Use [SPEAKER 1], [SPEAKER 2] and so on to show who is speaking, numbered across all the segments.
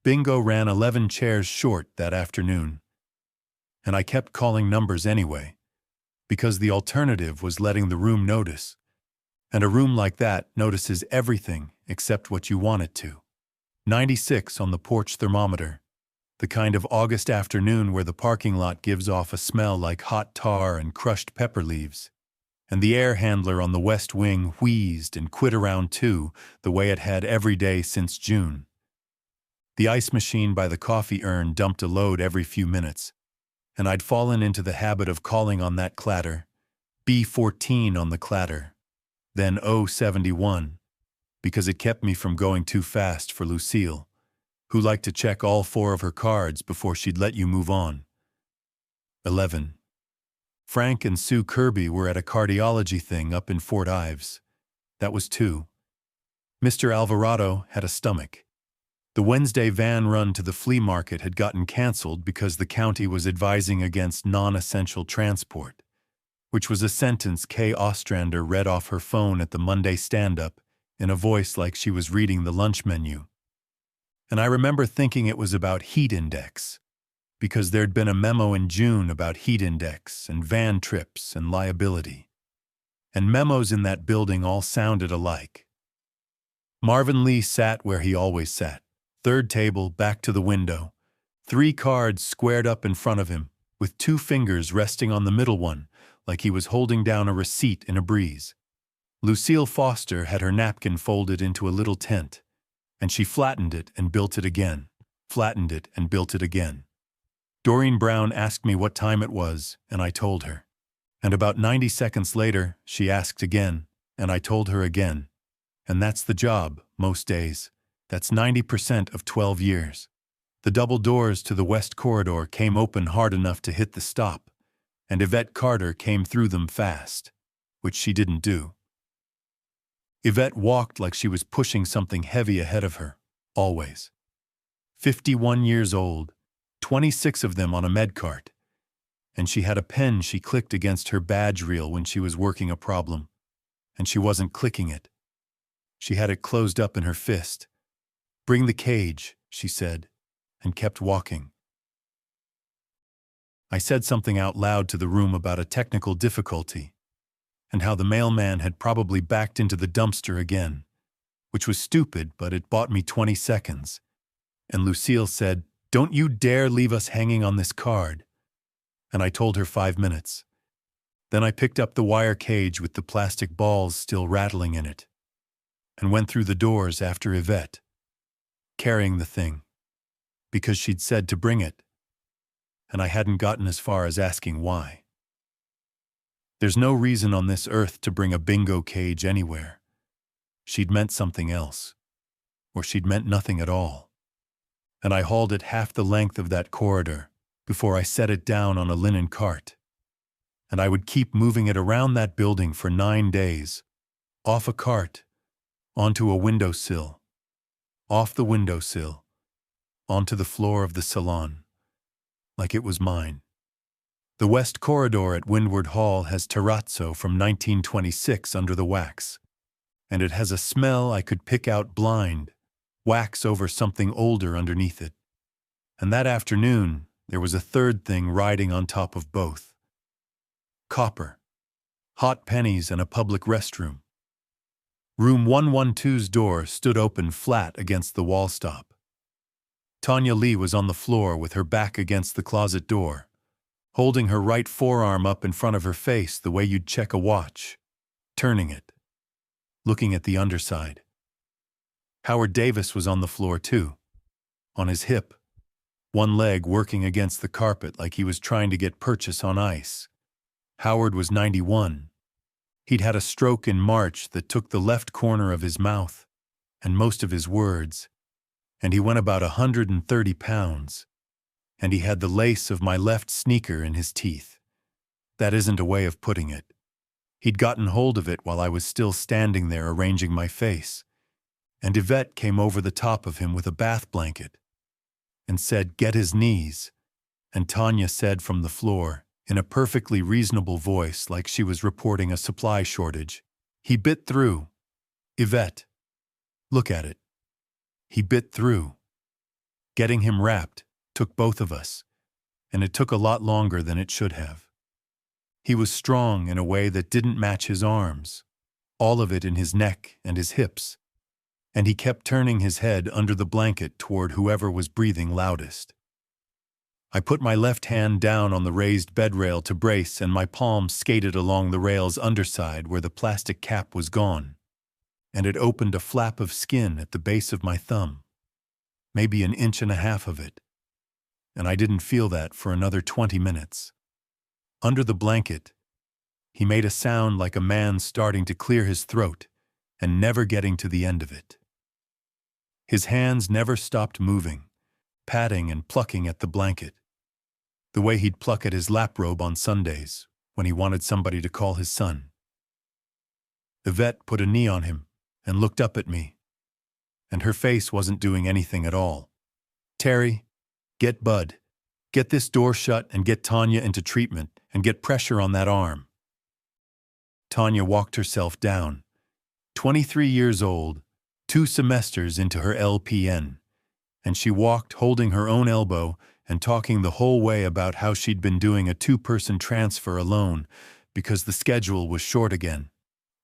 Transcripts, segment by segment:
[SPEAKER 1] Bingo ran 11 chairs short that afternoon. And I kept calling numbers anyway, because the alternative was letting the room notice. And a room like that notices everything except what you want it to. 96 on the porch thermometer. The kind of August afternoon where the parking lot gives off a smell like hot tar and crushed pepper leaves. And the air handler on the west wing wheezed and quit around 2, the way it had every day since June. The ice machine by the coffee urn dumped a load every few minutes, and I'd fallen into the habit of calling on that clatter, B14 on the clatter, then O71, because it kept me from going too fast for Lucille, who liked to check all 4 of her cards before she'd let you move on. 11. Frank and Sue Kirby were at a cardiology thing up in Fort Ives. That was 2. Mr. Alvarado had a stomach. The Wednesday van run to the flea market had gotten canceled because the county was advising against non-essential transport, which was a sentence Kay Ostrander read off her phone at the Monday stand-up in a voice like she was reading the lunch menu. And I remember thinking it was about heat index, because there'd been a memo in June about heat index and van trips and liability. And memos in that building all sounded alike. Marvin Lee sat where he always sat, third table, back to the window, 3 cards squared up in front of him, with 2 fingers resting on the middle one, like he was holding down a receipt in a breeze. Lucille Foster had her napkin folded into a little tent, and she flattened it and built it again, flattened it and built it again. Doreen Brown asked me what time it was, and I told her. And about 90 seconds later, she asked again, and I told her again. And that's the job, most days. That's 90% of 12 years. The double doors to the west corridor came open hard enough to hit the stop, and Yvette Carter came through them fast, which she didn't do. Yvette walked like she was pushing something heavy ahead of her, always. 51 years old, 26 of them on a med cart, and she had a pen she clicked against her badge reel when she was working a problem, and she wasn't clicking it. She had it closed up in her fist. "Bring the cage," she said, and kept walking. I said something out loud to the room about a technical difficulty, and how the mailman had probably backed into the dumpster again, which was stupid, but it bought me 20 seconds. And Lucille said, "Don't you dare leave us hanging on this card." And I told her 5 minutes. Then I picked up the wire cage with the plastic balls still rattling in it, and went through the doors after Yvette, carrying the thing, because she'd said to bring it, and I hadn't gotten as far as asking why. There's no reason on this earth to bring a bingo cage anywhere. She'd meant something else, or she'd meant nothing at all. And I hauled it half the length of that corridor before I set it down on a linen cart. And I would keep moving it around that building for 9 days, off a cart, onto a windowsill, off the windowsill, onto the floor of the salon, like it was mine. The west corridor at Windward Hall has terrazzo from 1926 under the wax, and it has a smell I could pick out blind, wax over something older underneath it. And that afternoon, there was a third thing riding on top of both. Copper, hot pennies, and a public restroom. Room 112's door stood open flat against the wall stop. Tanya Lee was on the floor with her back against the closet door, holding her right forearm up in front of her face the way you'd check a watch, turning it, looking at the underside. Howard Davis was on the floor too, on his hip, one leg working against the carpet like he was trying to get purchase on ice. Howard was 91. He'd had a stroke in March that took the left corner of his mouth and most of his words, and he went about 130 pounds, and he had the lace of my left sneaker in his teeth. That isn't a way of putting it. He'd gotten hold of it while I was still standing there arranging my face, and Yvette came over the top of him with a bath blanket and said, "Get his knees," and Tanya said from the floor, in a perfectly reasonable voice like she was reporting a supply shortage, "He bit through. Yvette, look at it. He bit through. Getting him wrapped took both of us, and it took a lot longer than it should have. He was strong in a way that didn't match his arms, all of it in his neck and his hips, and he kept turning his head under the blanket toward whoever was breathing loudest. I put my left hand down on the raised bed rail to brace, and my palm skated along the rail's underside where the plastic cap was gone, and it opened a flap of skin at the base of my thumb, maybe an inch and a half of it, and I didn't feel that for another 20 minutes. Under the blanket, he made a sound like a man starting to clear his throat and never getting to the end of it. His hands never stopped moving, patting and plucking at the blanket, the way he'd pluck at his lap robe on Sundays when he wanted somebody to call his son. Yvette put a knee on him and looked up at me, and her face wasn't doing anything at all. "Terry, get Bud. Get this door shut and get Tanya into treatment and get pressure on that arm." Tanya walked herself down, 23 years old, 2 semesters into her LPN, and she walked holding her own elbow and talking the whole way about how she'd been doing a 2-person transfer alone because the schedule was short again,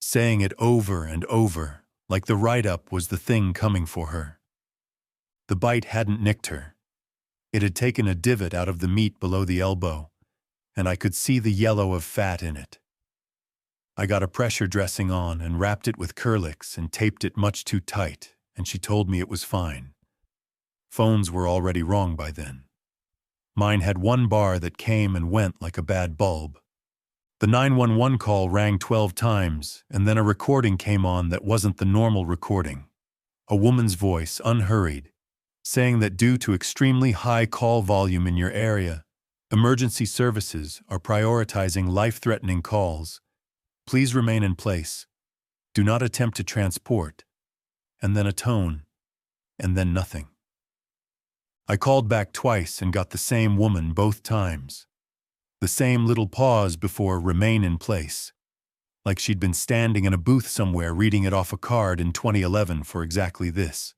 [SPEAKER 1] saying it over and over like the write-up was the thing coming for her. The bite hadn't nicked her. It had taken a divot out of the meat below the elbow, and I could see the yellow of fat in it. I got a pressure dressing on and wrapped it with Curlix and taped it much too tight, and she told me it was fine. Phones were already wrong by then. Mine had 1 bar that came and went like a bad bulb. The 911 call rang 12 times, and then a recording came on that wasn't the normal recording. A woman's voice, unhurried, saying that due to extremely high call volume in your area, emergency services are prioritizing life-threatening calls. Please remain in place. Do not attempt to transport. And then a tone, and then nothing. I called back twice and got the same woman both times. The same little pause before "remain in place," like she'd been standing in a booth somewhere reading it off a card in 2011 for exactly this.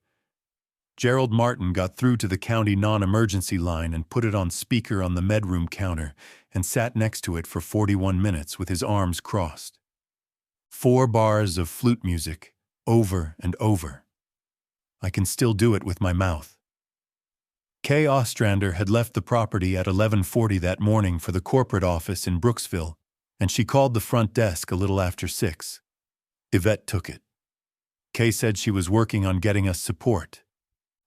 [SPEAKER 1] Gerald Martin got through to the county non-emergency line and put it on speaker on the medroom counter and sat next to it for 41 minutes with his arms crossed. 4 bars of flute music, over and over. I can still do it with my mouth. Kay Ostrander had left the property at 11:40 that morning for the corporate office in Brooksville, and she called the front desk a little after 6. Yvette took it. Kay said she was working on getting us support,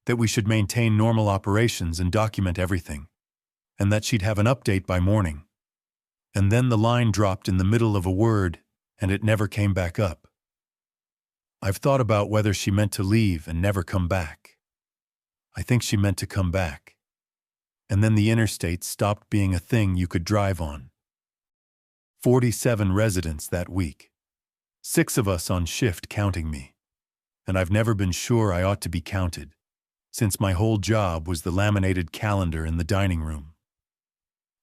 [SPEAKER 1] that we should maintain normal operations and document everything, and that she'd have an update by morning. And then the line dropped in the middle of a word, and it never came back up. I've thought about whether she meant to leave and never come back. I think she meant to come back. And then the interstate stopped being a thing you could drive on. 47 residents that week. 6 of us on shift counting me. And I've never been sure I ought to be counted, since my whole job was the laminated calendar in the dining room.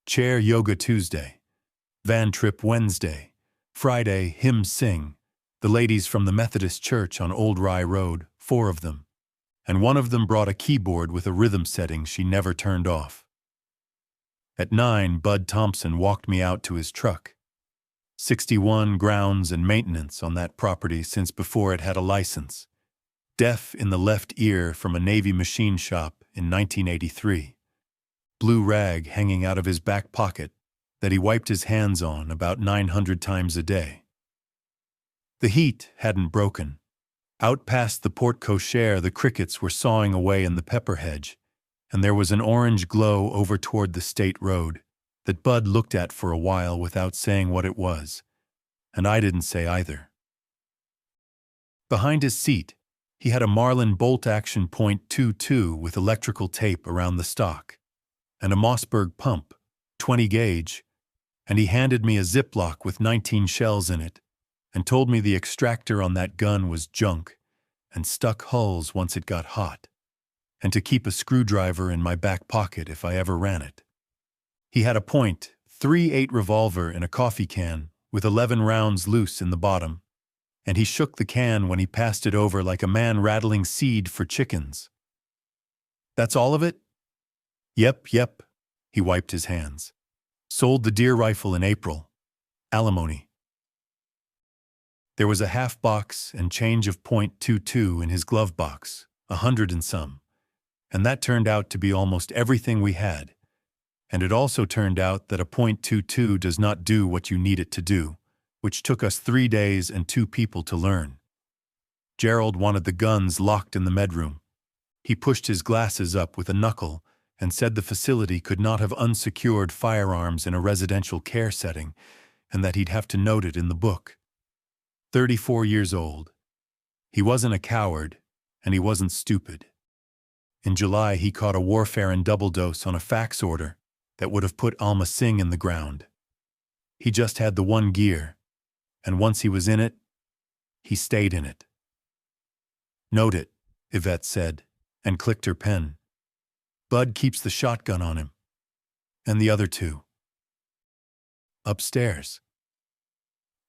[SPEAKER 1] Chair yoga Tuesday, van trip Wednesday, Friday hymn sing, the ladies from the Methodist Church on Old Rye Road, 4 of them, and one of them brought a keyboard with a rhythm setting she never turned off. At 9, Bud Thompson walked me out to his truck. 61 grounds and maintenance on that property since before it had a license. Deaf in the left ear from a Navy machine shop in 1983. Blue rag hanging out of his back pocket that he wiped his hands on about 900 times a day. The heat hadn't broken. Out past the porte cochere, the crickets were sawing away in the pepper hedge, and there was an orange glow over toward the state road that Bud looked at for a while without saying what it was, and I didn't say either. Behind his seat, he had a Marlin bolt-action .22 with electrical tape around the stock, and a Mossberg pump, 20 gauge, and he handed me a Ziploc with 19 shells in it, and told me the extractor on that gun was junk and stuck hulls once it got hot, and to keep a screwdriver in my back pocket if I ever ran it. He had a .38 revolver in a coffee can with 11 rounds loose in the bottom, and he shook the can when he passed it over like a man rattling seed for chickens. "That's all of it?" Yep. He wiped his hands. Sold the deer rifle in April. Alimony. There was a half box and change of .22 in his glove box, 100 and some. And that turned out to be almost everything we had. And it also turned out that a .22 does not do what you need it to do, which took us 3 days and 2 people to learn. Gerald wanted the guns locked in the medroom. He pushed his glasses up with a knuckle and said the facility could not have unsecured firearms in a residential care setting, and that he'd have to note it in the book. 34 years old. He wasn't a coward, and he wasn't stupid. In July, he caught a warfare and double dose on a fax order that would have put Alma Singh in the ground. He just had the one gear, and once he was in it, he stayed in it. Note it, Yvette said, and clicked her pen. Bud keeps the shotgun on him. And the other 2. Upstairs.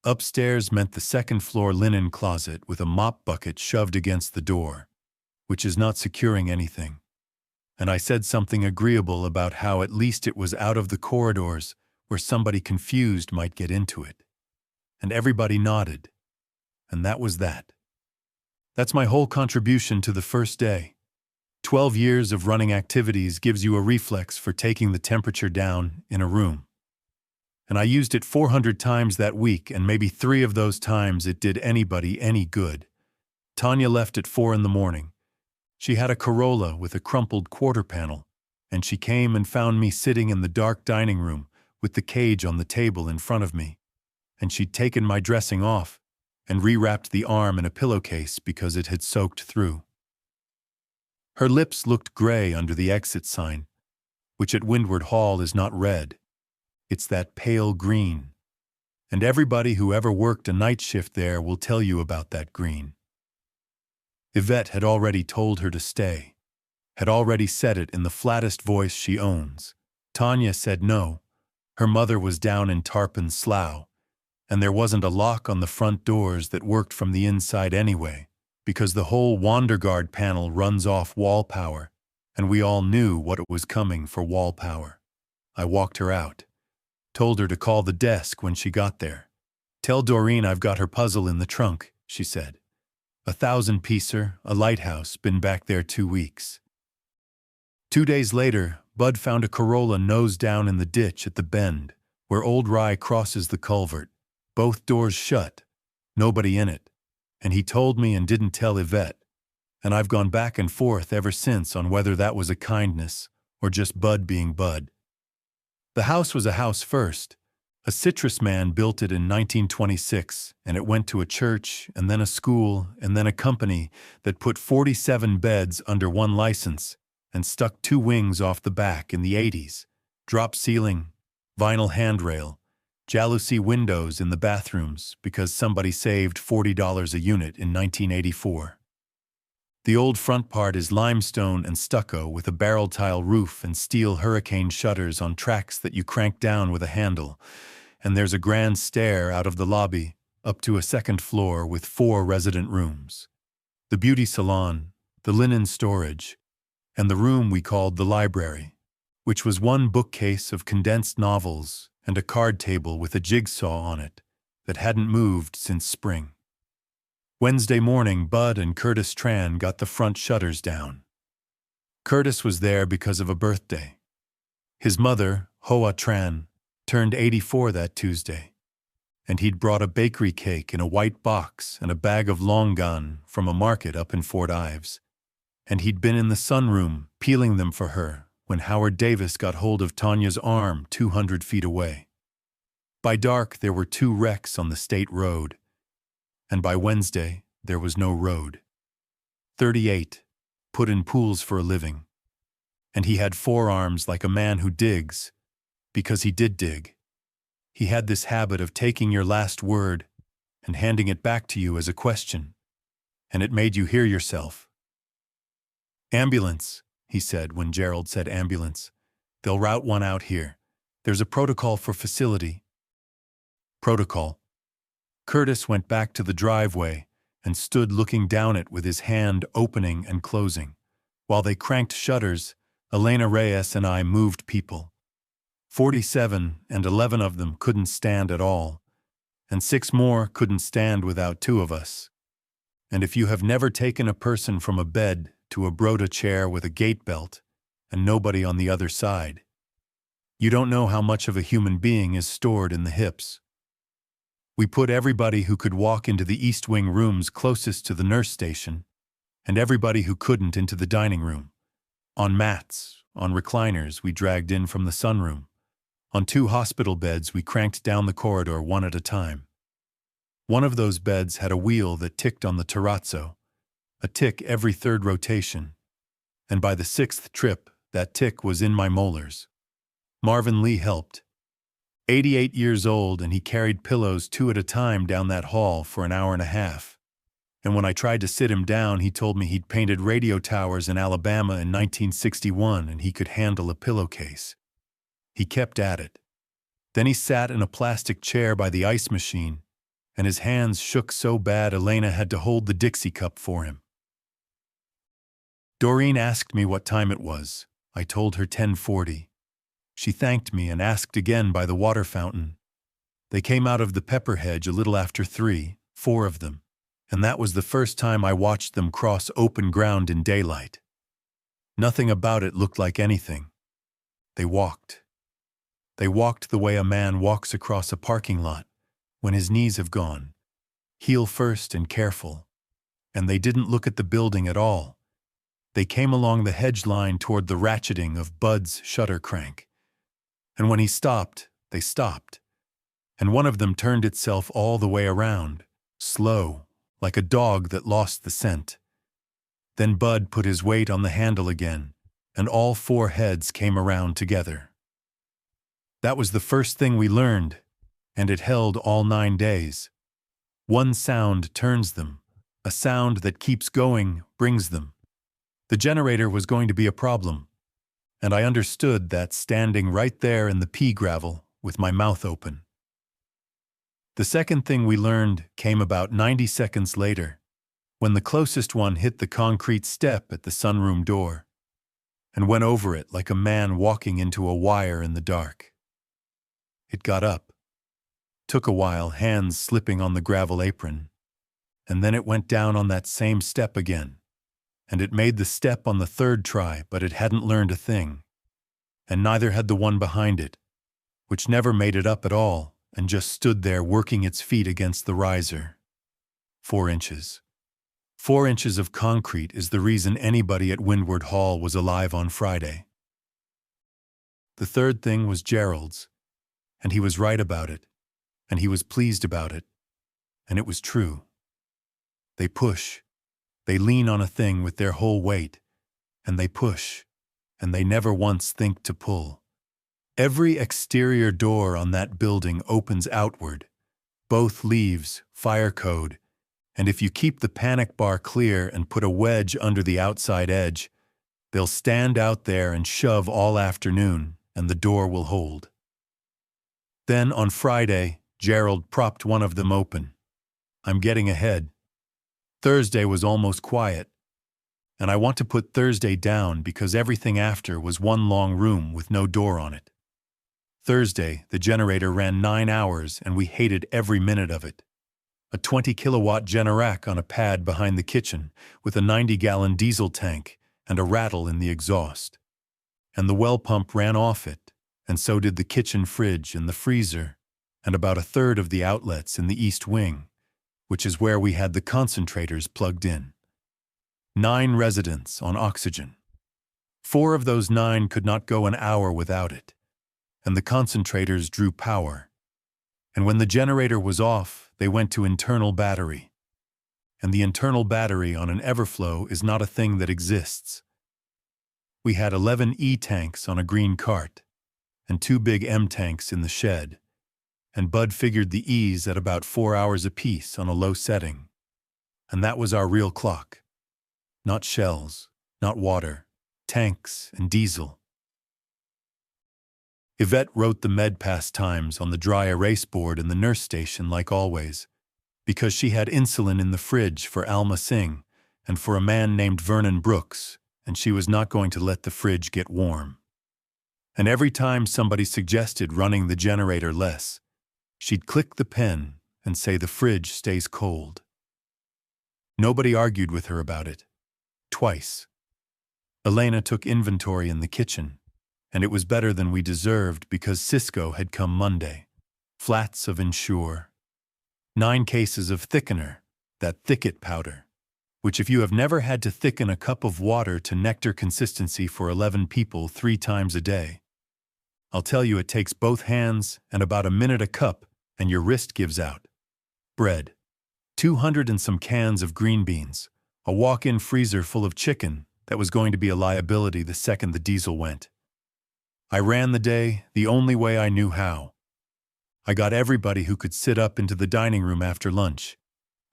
[SPEAKER 1] Upstairs meant the second-floor linen closet with a mop bucket shoved against the door, which is not securing anything. And I said something agreeable about how at least it was out of the corridors where somebody confused might get into it. And everybody nodded. And that was that. That's my whole contribution to the first day. 12 years of running activities gives you a reflex for taking the temperature down in a room. And I used it 400 times that week, and maybe 3 of those times it did anybody any good. Tanya left at 4 in the morning. She had a Corolla with a crumpled quarter panel, and she came and found me sitting in the dark dining room with the cage on the table in front of me. And she'd taken my dressing off and rewrapped the arm in a pillowcase because it had soaked through. Her lips looked gray under the exit sign, which at Windward Hall is not red. It's that pale green. And everybody who ever worked a night shift there will tell you about that green. Yvette had already told her to stay, had already said it in the flattest voice she owns. Tanya said no. Her mother was down in Tarpon Slough, and there wasn't a lock on the front doors that worked from the inside anyway, because the whole WanderGuard panel runs off wall power, and we all knew what was coming for wall power. I walked her out. Told her to call the desk when she got there. Tell Doreen I've got her puzzle in the trunk, she said. 1,000-piecer, a lighthouse, been back there 2 weeks. 2 days later, Bud found a Corolla nose down in the ditch at the bend, where Old Rye crosses the culvert. Both doors shut, nobody in it. And he told me and didn't tell Yvette. And I've gone back and forth ever since on whether that was a kindness or just Bud being Bud. The house was a house first. A citrus man built it in 1926, and it went to a church, and then a school, and then a company that put 47 beds under one license and stuck 2 wings off the back in the 80s. Drop ceiling, vinyl handrail, jalousie windows in the bathrooms because somebody saved $40 a unit in 1984. The old front part is limestone and stucco with a barrel tile roof and steel hurricane shutters on tracks that you crank down with a handle, and there's a grand stair out of the lobby up to a second floor with 4 resident rooms. The beauty salon, the linen storage, and the room we called the library, which was 1 bookcase of condensed novels and a card table with a jigsaw on it that hadn't moved since spring. Wednesday morning, Bud and Curtis Tran got the front shutters down. Curtis was there because of a birthday. His mother, Hoa Tran, turned 84 that Tuesday, and he'd brought a bakery cake in a white box and a bag of longan from a market up in Fort Ives, and he'd been in the sunroom peeling them for her when Howard Davis got hold of Tanya's arm 200 feet away. By dark, there were 2 wrecks on the state road, and by Wednesday, there was no road. 38, put in pools for a living. And he had forearms like a man who digs, because he did dig. He had this habit of taking your last word and handing it back to you as a question, and it made you hear yourself. Ambulance, he said when Gerald said ambulance. They'll route one out here. There's a protocol for facility. Protocol. Curtis went back to the driveway and stood looking down it with his hand opening and closing. While they cranked shutters, Elena Reyes and I moved people. 47, and 11 of them couldn't stand at all, and 6 more couldn't stand without 2 of us. And if you have never taken a person from a bed to a Broda chair with a gate belt and nobody on the other side, you don't know how much of a human being is stored in the hips. We put everybody who could walk into the East Wing rooms closest to the nurse station, and everybody who couldn't into the dining room. On mats, on recliners we dragged in from the sunroom. On 2 hospital beds we cranked down the corridor one at a time. One of those beds had a wheel that ticked on the terrazzo, a tick every 3rd rotation, and by the 6th trip, that tick was in my molars. Marvin Lee helped. 88 years old, and he carried pillows 2 at a time down that hall for an hour and a half. And when I tried to sit him down, he told me he'd painted radio towers in Alabama in 1961 and he could handle a pillowcase. He kept at it. Then he sat in a plastic chair by the ice machine, and his hands shook so bad Elena had to hold the Dixie cup for him. Doreen asked me what time it was. I told her 10:40. She thanked me and asked again by the water fountain. They came out of the pepper hedge a little after 3, 4 of them, and that was the first time I watched them cross open ground in daylight. Nothing about it looked like anything. They walked. They walked the way a man walks across a parking lot when his knees have gone, heel first and careful. And they didn't look at the building at all. They came along the hedge line toward the ratcheting of Bud's shutter crank. And when he stopped, they stopped. And one of them turned itself all the way around, slow, like a dog that lost the scent. Then Bud put his weight on the handle again, and all 4 heads came around together. That was the first thing we learned, and it held all 9 days. One sound turns them. A sound that keeps going brings them. The generator was going to be a problem, and I understood that standing right there in the pea gravel with my mouth open. The second thing we learned came about 90 seconds later, when the closest one hit the concrete step at the sunroom door, and went over it like a man walking into a wire in the dark. It got up. Took a while, hands slipping on the gravel apron, and then it went down on that same step again. And it made the step on the 3rd try, but it hadn't learned a thing. And neither had the one behind it, which never made it up at all, and just stood there working its feet against the riser. 4 inches. 4 inches of concrete is the reason anybody at Windward Hall was alive on Friday. The third thing was Gerald's, and he was right about it, and he was pleased about it, and it was true. They push. They lean on a thing with their whole weight, and they push, and they never once think to pull. Every exterior door on that building opens outward, both leaves, fire code, and if you keep the panic bar clear and put a wedge under the outside edge, they'll stand out there and shove all afternoon, and the door will hold. Then on Friday, Gerald propped one of them open. I'm getting ahead. Thursday was almost quiet, and I want to put Thursday down because everything after was one long room with no door on it. Thursday, the generator ran 9 hours and we hated every minute of it. A 20-kilowatt Generac on a pad behind the kitchen with a 90-gallon diesel tank and a rattle in the exhaust. And the well pump ran off it, and so did the kitchen fridge and the freezer, and about a third of the outlets in the east wing, which is where we had the concentrators plugged in. 9 residents on oxygen. 4 of those 9 could not go an hour without it, and the concentrators drew power. And when the generator was off, they went to internal battery. And the internal battery on an Everflow is not a thing that exists. We had 11 E-tanks on a green cart, and 2 big M-tanks in the shed, and Bud figured the E's at about 4 hours apiece on a low setting. And that was our real clock. Not shells, not water, tanks and diesel. Yvette wrote the MedPass times on the dry erase board in the nurse station like always, because she had insulin in the fridge for Alma Singh and for a man named Vernon Brooks, and she was not going to let the fridge get warm. And every time somebody suggested running the generator less, she'd click the pen and say the fridge stays cold. Nobody argued with her about it. Twice. Elena took inventory in the kitchen, and it was better than we deserved because Cisco had come Monday. Flats of Ensure. 9 cases of thickener, that thicket powder, which if you have never had to thicken a cup of water to nectar consistency for 11 people 3 times a day, I'll tell you it takes both hands and about a minute a cup and your wrist gives out. Bread. 200 and some cans of green beans, a walk-in freezer full of chicken that was going to be a liability the second the diesel went. I ran the day the only way I knew how. I got everybody who could sit up into the dining room after lunch,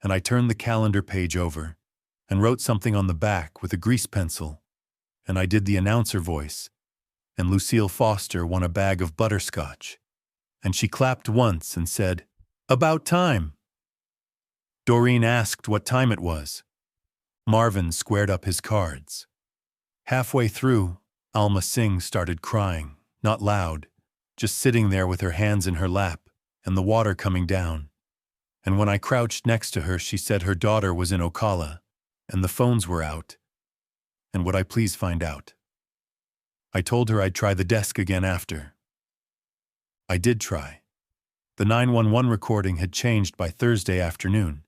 [SPEAKER 1] and I turned the calendar page over and wrote something on the back with a grease pencil, and I did the announcer voice, and Lucille Foster won a bag of butterscotch, and she clapped once and said, "About time." Doreen asked what time it was. Marvin squared up his cards. Halfway through, Alma Singh started crying, not loud, just sitting there with her hands in her lap and the water coming down. And when I crouched next to her, she said her daughter was in Ocala, and the phones were out. And would I please find out? I told her I'd try the desk again after. I did try. The 911 recording had changed by Thursday afternoon.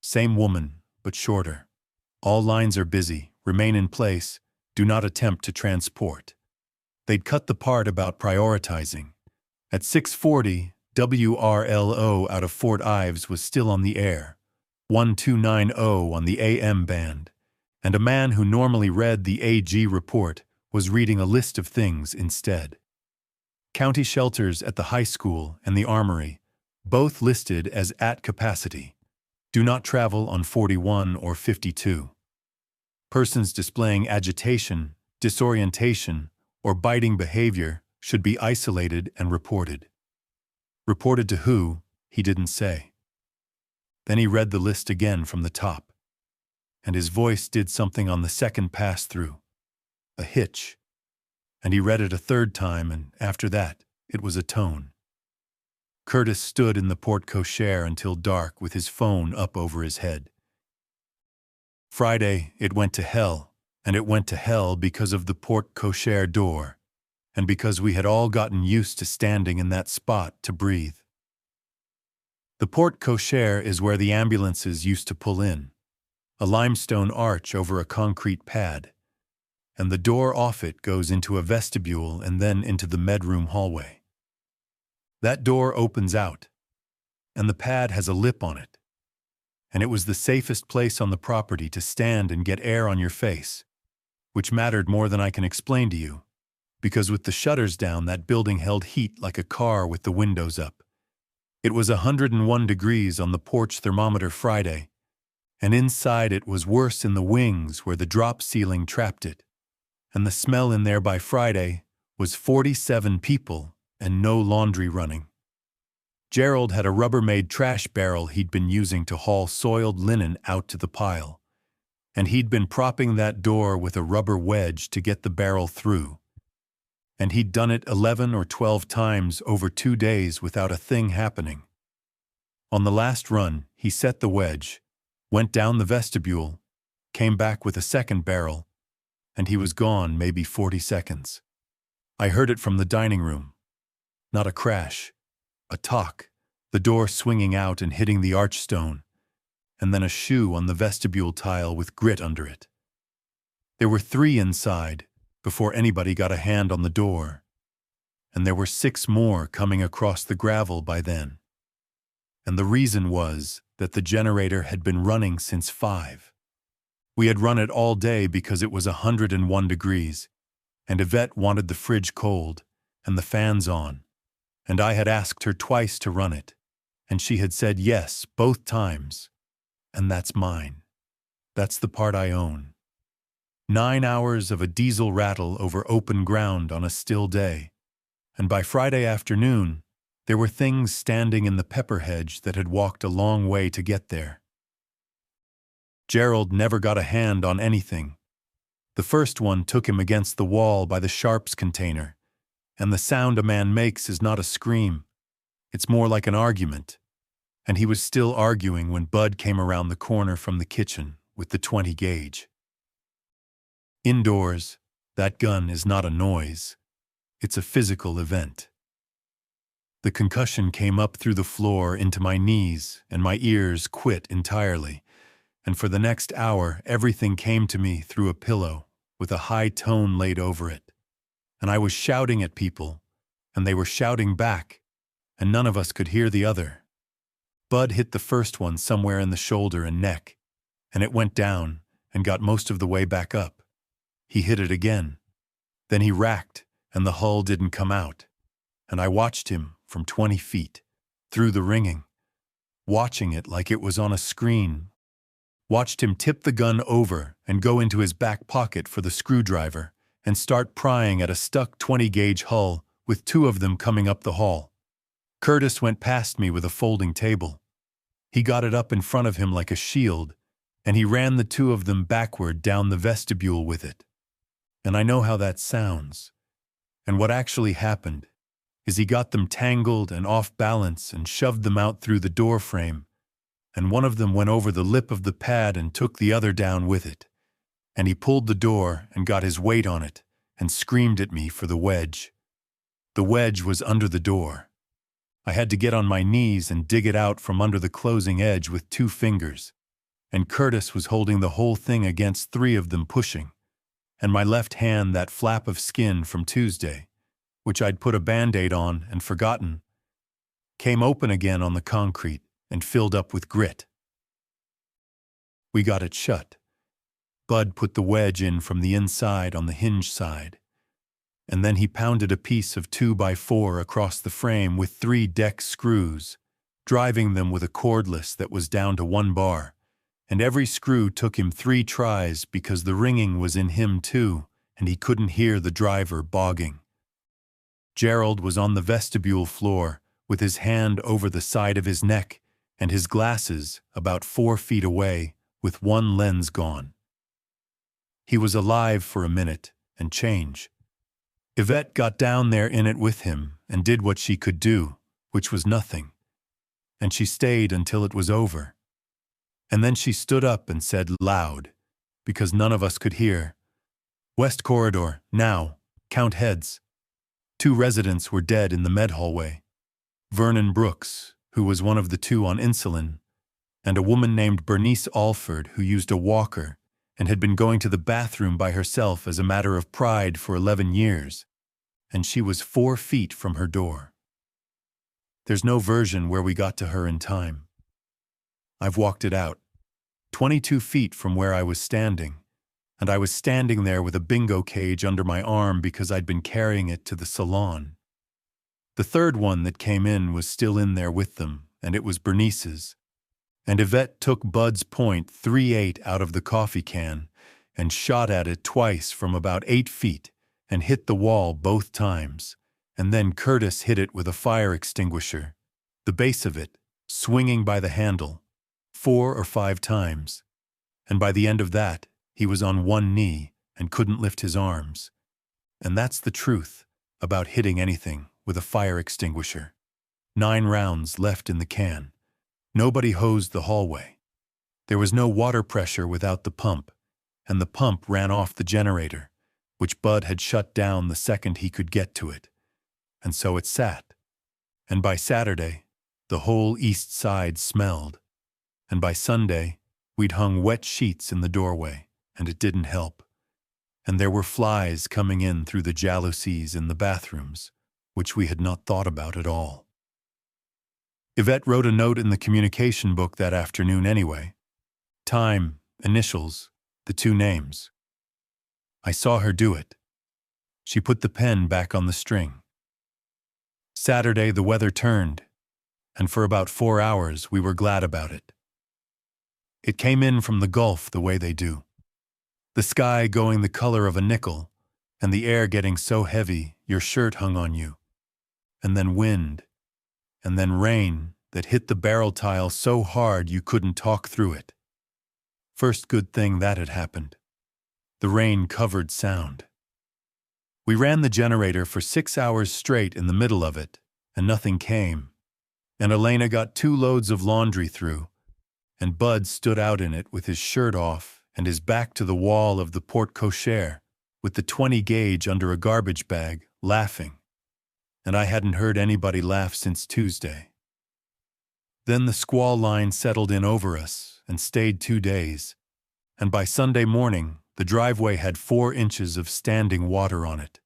[SPEAKER 1] Same woman, but shorter. All lines are busy, remain in place, do not attempt to transport. They'd cut the part about prioritizing. At 6:40, WRLO out of Fort Ives was still on the air, 1290 on the AM band, and a man who normally read the AG report was reading a list of things instead. County shelters at the high school and the armory, both listed as at capacity. Do not travel on 41 or 52. Persons displaying agitation, disorientation, or biting behavior should be isolated and reported. Reported to who, he didn't say. Then he read the list again from the top, and his voice did something on the second pass-through. A hitch. And he read it a third time, and after that, it was a tone. Curtis stood in the porte cochere until dark with his phone up over his head. Friday, it went to hell, and it went to hell because of the porte cochere door, and because we had all gotten used to standing in that spot to breathe. The porte cochere is where the ambulances used to pull in, a limestone arch over a concrete pad, and the door off it goes into a vestibule and then into the medroom hallway. That door opens out, and the pad has a lip on it, and it was the safest place on the property to stand and get air on your face, which mattered more than I can explain to you, because with the shutters down, that building held heat like a car with the windows up. It was 101 degrees on the porch thermometer Friday, and inside it was worse in the wings where the drop ceiling trapped it, and the smell in there by Friday was 47 people and no laundry running. Gerald had a Rubbermaid trash barrel he'd been using to haul soiled linen out to the pile, and he'd been propping that door with a rubber wedge to get the barrel through. And he'd done it 11 or 12 times over 2 days without a thing happening. On the last run, he set the wedge, went down the vestibule, came back with a second barrel, and he was gone maybe 40 seconds. I heard it from the dining room. Not a crash, a talk, the door swinging out and hitting the archstone, and then a shoe on the vestibule tile with grit under it. There were 3 inside before anybody got a hand on the door, and there were 6 more coming across the gravel by then. And the reason was that the generator had been running since 5. We had run it all day because it was 101 degrees, and Yvette wanted the fridge cold and the fans on, and I had asked her twice to run it, and she had said yes both times, and that's mine. That's the part I own. 9 hours of a diesel rattle over open ground on a still day, and by Friday afternoon, there were things standing in the pepper hedge that had walked a long way to get there. Gerald never got a hand on anything, The first one took him against the wall by the sharps container, and the sound a man makes is not a scream. It's more like an argument. And he was still arguing when Bud came around the corner from the kitchen with the 20 gauge. Indoors, that gun is not a noise. It's a physical event. The concussion came up through the floor into my knees, and my ears quit entirely. And for the next hour, everything came to me through a pillow with a high tone laid over it. And I was shouting at people, and they were shouting back, and none of us could hear the other. Bud hit the first one somewhere in the shoulder and neck, and it went down and got most of the way back up. He hit it again. Then he racked, and the hull didn't come out. And I watched him from 20 feet, through the ringing, watching it like it was on a screen. Watched him tip the gun over and go into his back pocket for the screwdriver and start prying at a stuck 20-gauge hull with two of them coming up the hall. Curtis went past me with a folding table. He got it up in front of him like a shield, and he ran the two of them backward down the vestibule with it. And I know how that sounds. And what actually happened is he got them tangled and off balance and shoved them out through the door frame, and one of them went over the lip of the pad and took the other down with it. And he pulled the door and got his weight on it and screamed at me for the wedge. The wedge was under the door. I had to get on my knees and dig it out from under the closing edge with 2 fingers, and Curtis was holding the whole thing against 3 of them pushing, and my left hand that flap of skin from Tuesday, which I'd put a Band-Aid on and forgotten, came open again on the concrete and filled up with grit. We got it shut. Bud put the wedge in from the inside on the hinge side, and then he pounded a piece of 2x4 across the frame with 3 deck screws, driving them with a cordless that was down to 1 bar, and every screw took him 3 tries because the ringing was in him too, and he couldn't hear the driver bogging. Gerald was on the vestibule floor with his hand over the side of his neck and his glasses about 4 feet away with one lens gone. He was alive for a minute and change. Yvette got down there in it with him and did what she could do, which was nothing. And she stayed until it was over. And then she stood up and said loud, because none of us could hear, "West corridor, now, count heads." 2 residents were dead in the med hallway. Vernon Brooks, who was one of the 2 on insulin, and a woman named Bernice Alford who used a walker and had been going to the bathroom by herself as a matter of pride for 11 years, and she was 4 feet from her door. There's no version where we got to her in time. I've walked it out, 22 feet from where I was standing, and I was standing there with a bingo cage under my arm because I'd been carrying it to the salon. The third one that came in was still in there with them, and it was Bernice's. And Yvette took Bud's .38 out of the coffee can and shot at it twice from about 8 feet and hit the wall both times, and then Curtis hit it with a fire extinguisher, the base of it, swinging by the handle, 4 or 5 times, and by the end of that, he was on one knee and couldn't lift his arms. And that's the truth about hitting anything with a fire extinguisher. 9 rounds left in the can. Nobody hosed the hallway. There was no water pressure without the pump, and the pump ran off the generator, which Bud had shut down the second he could get to it. And so it sat. And by Saturday, the whole east side smelled. And by Sunday, we'd hung wet sheets in the doorway, and it didn't help. And there were flies coming in through the jalousies in the bathrooms, which we had not thought about at all. Yvette wrote a note in the communication book that afternoon anyway. Time, initials, the 2 names. I saw her do it. She put the pen back on the string. Saturday the weather turned, and for about 4 hours we were glad about it. It came in from the Gulf the way they do. The sky going the color of a nickel, and the air getting so heavy your shirt hung on you. And then wind, and then rain that hit the barrel tile so hard you couldn't talk through it. First good thing that had happened. the rain-covered sound. We ran the generator for 6 hours straight in the middle of it, and nothing came. And Elena got 2 loads of laundry through, and Bud stood out in it with his shirt off and his back to the wall of the porte-cochere, with the 20 gauge under a garbage bag, laughing. And I hadn't heard anybody laugh since Tuesday. Then the squall line settled in over us and stayed 2 days, and by Sunday morning, the driveway had 4 inches of standing water on it,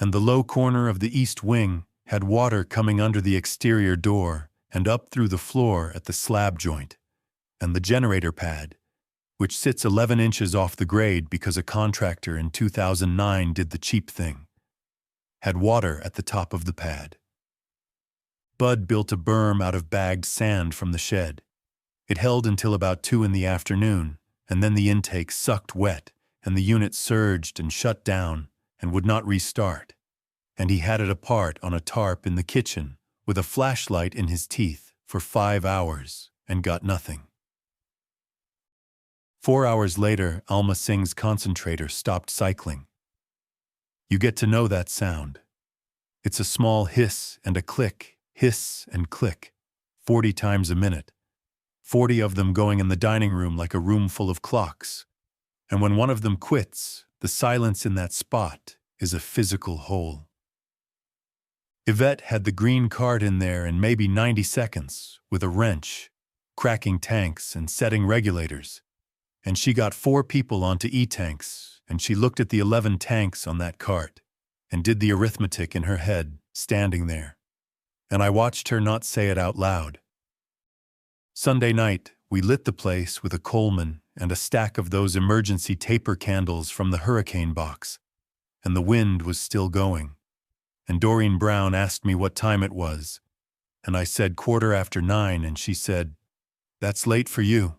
[SPEAKER 1] and the low corner of the east wing had water coming under the exterior door and up through the floor at the slab joint, and the generator pad, which sits 11 inches off the grade because a contractor in 2009 did the cheap thing, had water at the top of the pad. Bud built a berm out of bagged sand from the shed. It held until about 2 in the afternoon, and then the intake sucked wet, and the unit surged and shut down and would not restart. And he had it apart on a tarp in the kitchen with a flashlight in his teeth for 5 hours and got nothing. 4 hours later, Alma Singh's concentrator stopped cycling. You get to know that sound. It's a small hiss and a click, hiss and click, 40 times a minute. 40 of them going in the dining room like a room full of clocks. And when one of them quits, the silence in that spot is a physical hole. Yvette had the green card in there in maybe 90 seconds with a wrench, cracking tanks and setting regulators. And she got 4 people onto E-tanks, and she looked at the 11 tanks on that cart and did the arithmetic in her head, standing there. And I watched her not say it out loud. Sunday night, we lit the place with a Coleman and a stack of those emergency taper candles from the hurricane box, and the wind was still going. And Doreen Brown asked me what time it was, and I said 9:15, and she said, "That's late for you,"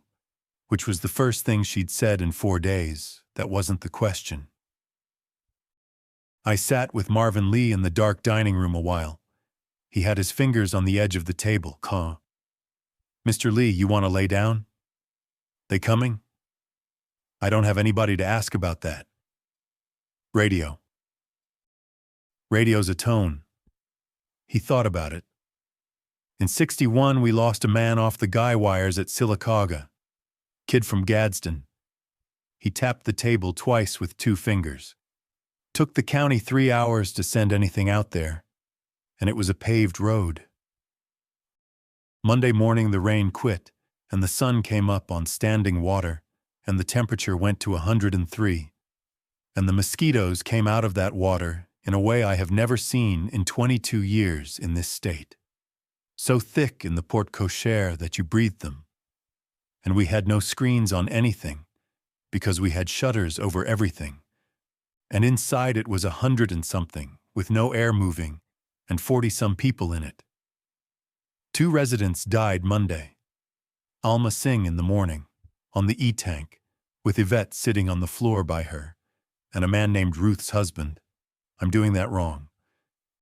[SPEAKER 1] which was the first thing she'd said in 4 days. That wasn't the question. I sat with Marvin Lee in the dark dining room a while. He had his fingers on the edge of the table. "Mr. Lee, you want to lay down? They coming?" "I don't have anybody to ask about that." "Radio." "Radio's a tone." He thought about it. "In 61, we lost a man off the guy wires at Sylacauga. Kid from Gadsden." He tapped the table twice with 2 fingers. "Took the county 3 hours to send anything out there, and it was a paved road." Monday morning the rain quit, and the sun came up on standing water, and the temperature went to 103. And the mosquitoes came out of that water in a way I have never seen in 22 years in this state. So thick in the porte-cochere that you breathed them. And we had no screens on anything, because we had shutters over everything. And inside it was 100 and something, with no air moving, and 40-some people in it. 2 residents died Monday. Alma Singh in the morning, on the E-tank, with Yvette sitting on the floor by her, and a man named Ruth's husband. I'm doing that wrong.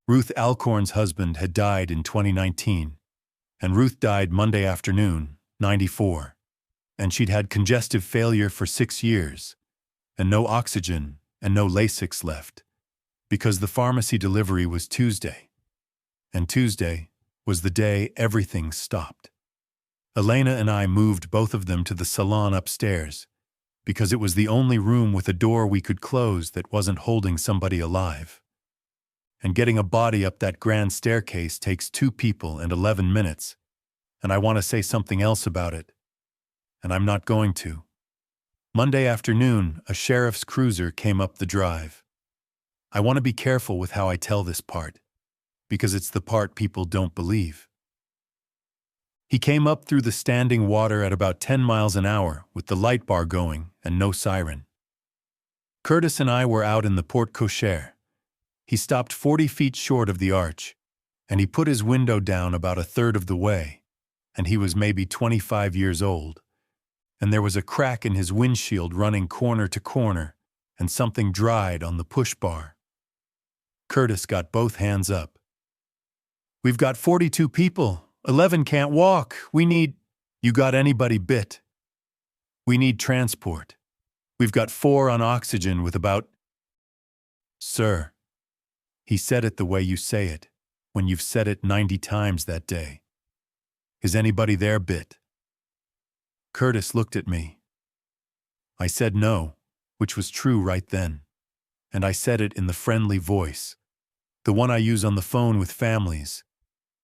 [SPEAKER 1] Ruth Alcorn's husband had died in 2019, and Ruth died Monday afternoon, 94, and she'd had congestive failure for 6 years, and no oxygen and no Lasix left, because the pharmacy delivery was Tuesday, and Tuesday was the day everything stopped. Elena and I moved both of them to the salon upstairs, because it was the only room with a door we could close that wasn't holding somebody alive. And getting a body up that grand staircase takes 2 people and 11 minutes, and I want to say something else about it, and I'm not going to. Monday afternoon, a sheriff's cruiser came up the drive. I want to be careful with how I tell this part, because it's the part people don't believe. He came up through the standing water at about 10 miles an hour with the light bar going and no siren. Curtis and I were out in the porte-cochere. He stopped 40 feet short of the arch, and he put his window down about 1/3 of the way, and he was maybe 25 years old, and there was a crack in his windshield running corner to corner, and something dried on the push bar. Curtis got both hands up. "We've got 42 people. 11 can't walk. We need..." "You got anybody bit?" "We need transport. We've got 4 on oxygen with about— Sir, he said it the way you say it, when you've said it 90 times that day. Is anybody there, Bit? Curtis looked at me. I said no, which was true right then, and I said it in the friendly voice, the one I use on the phone with families,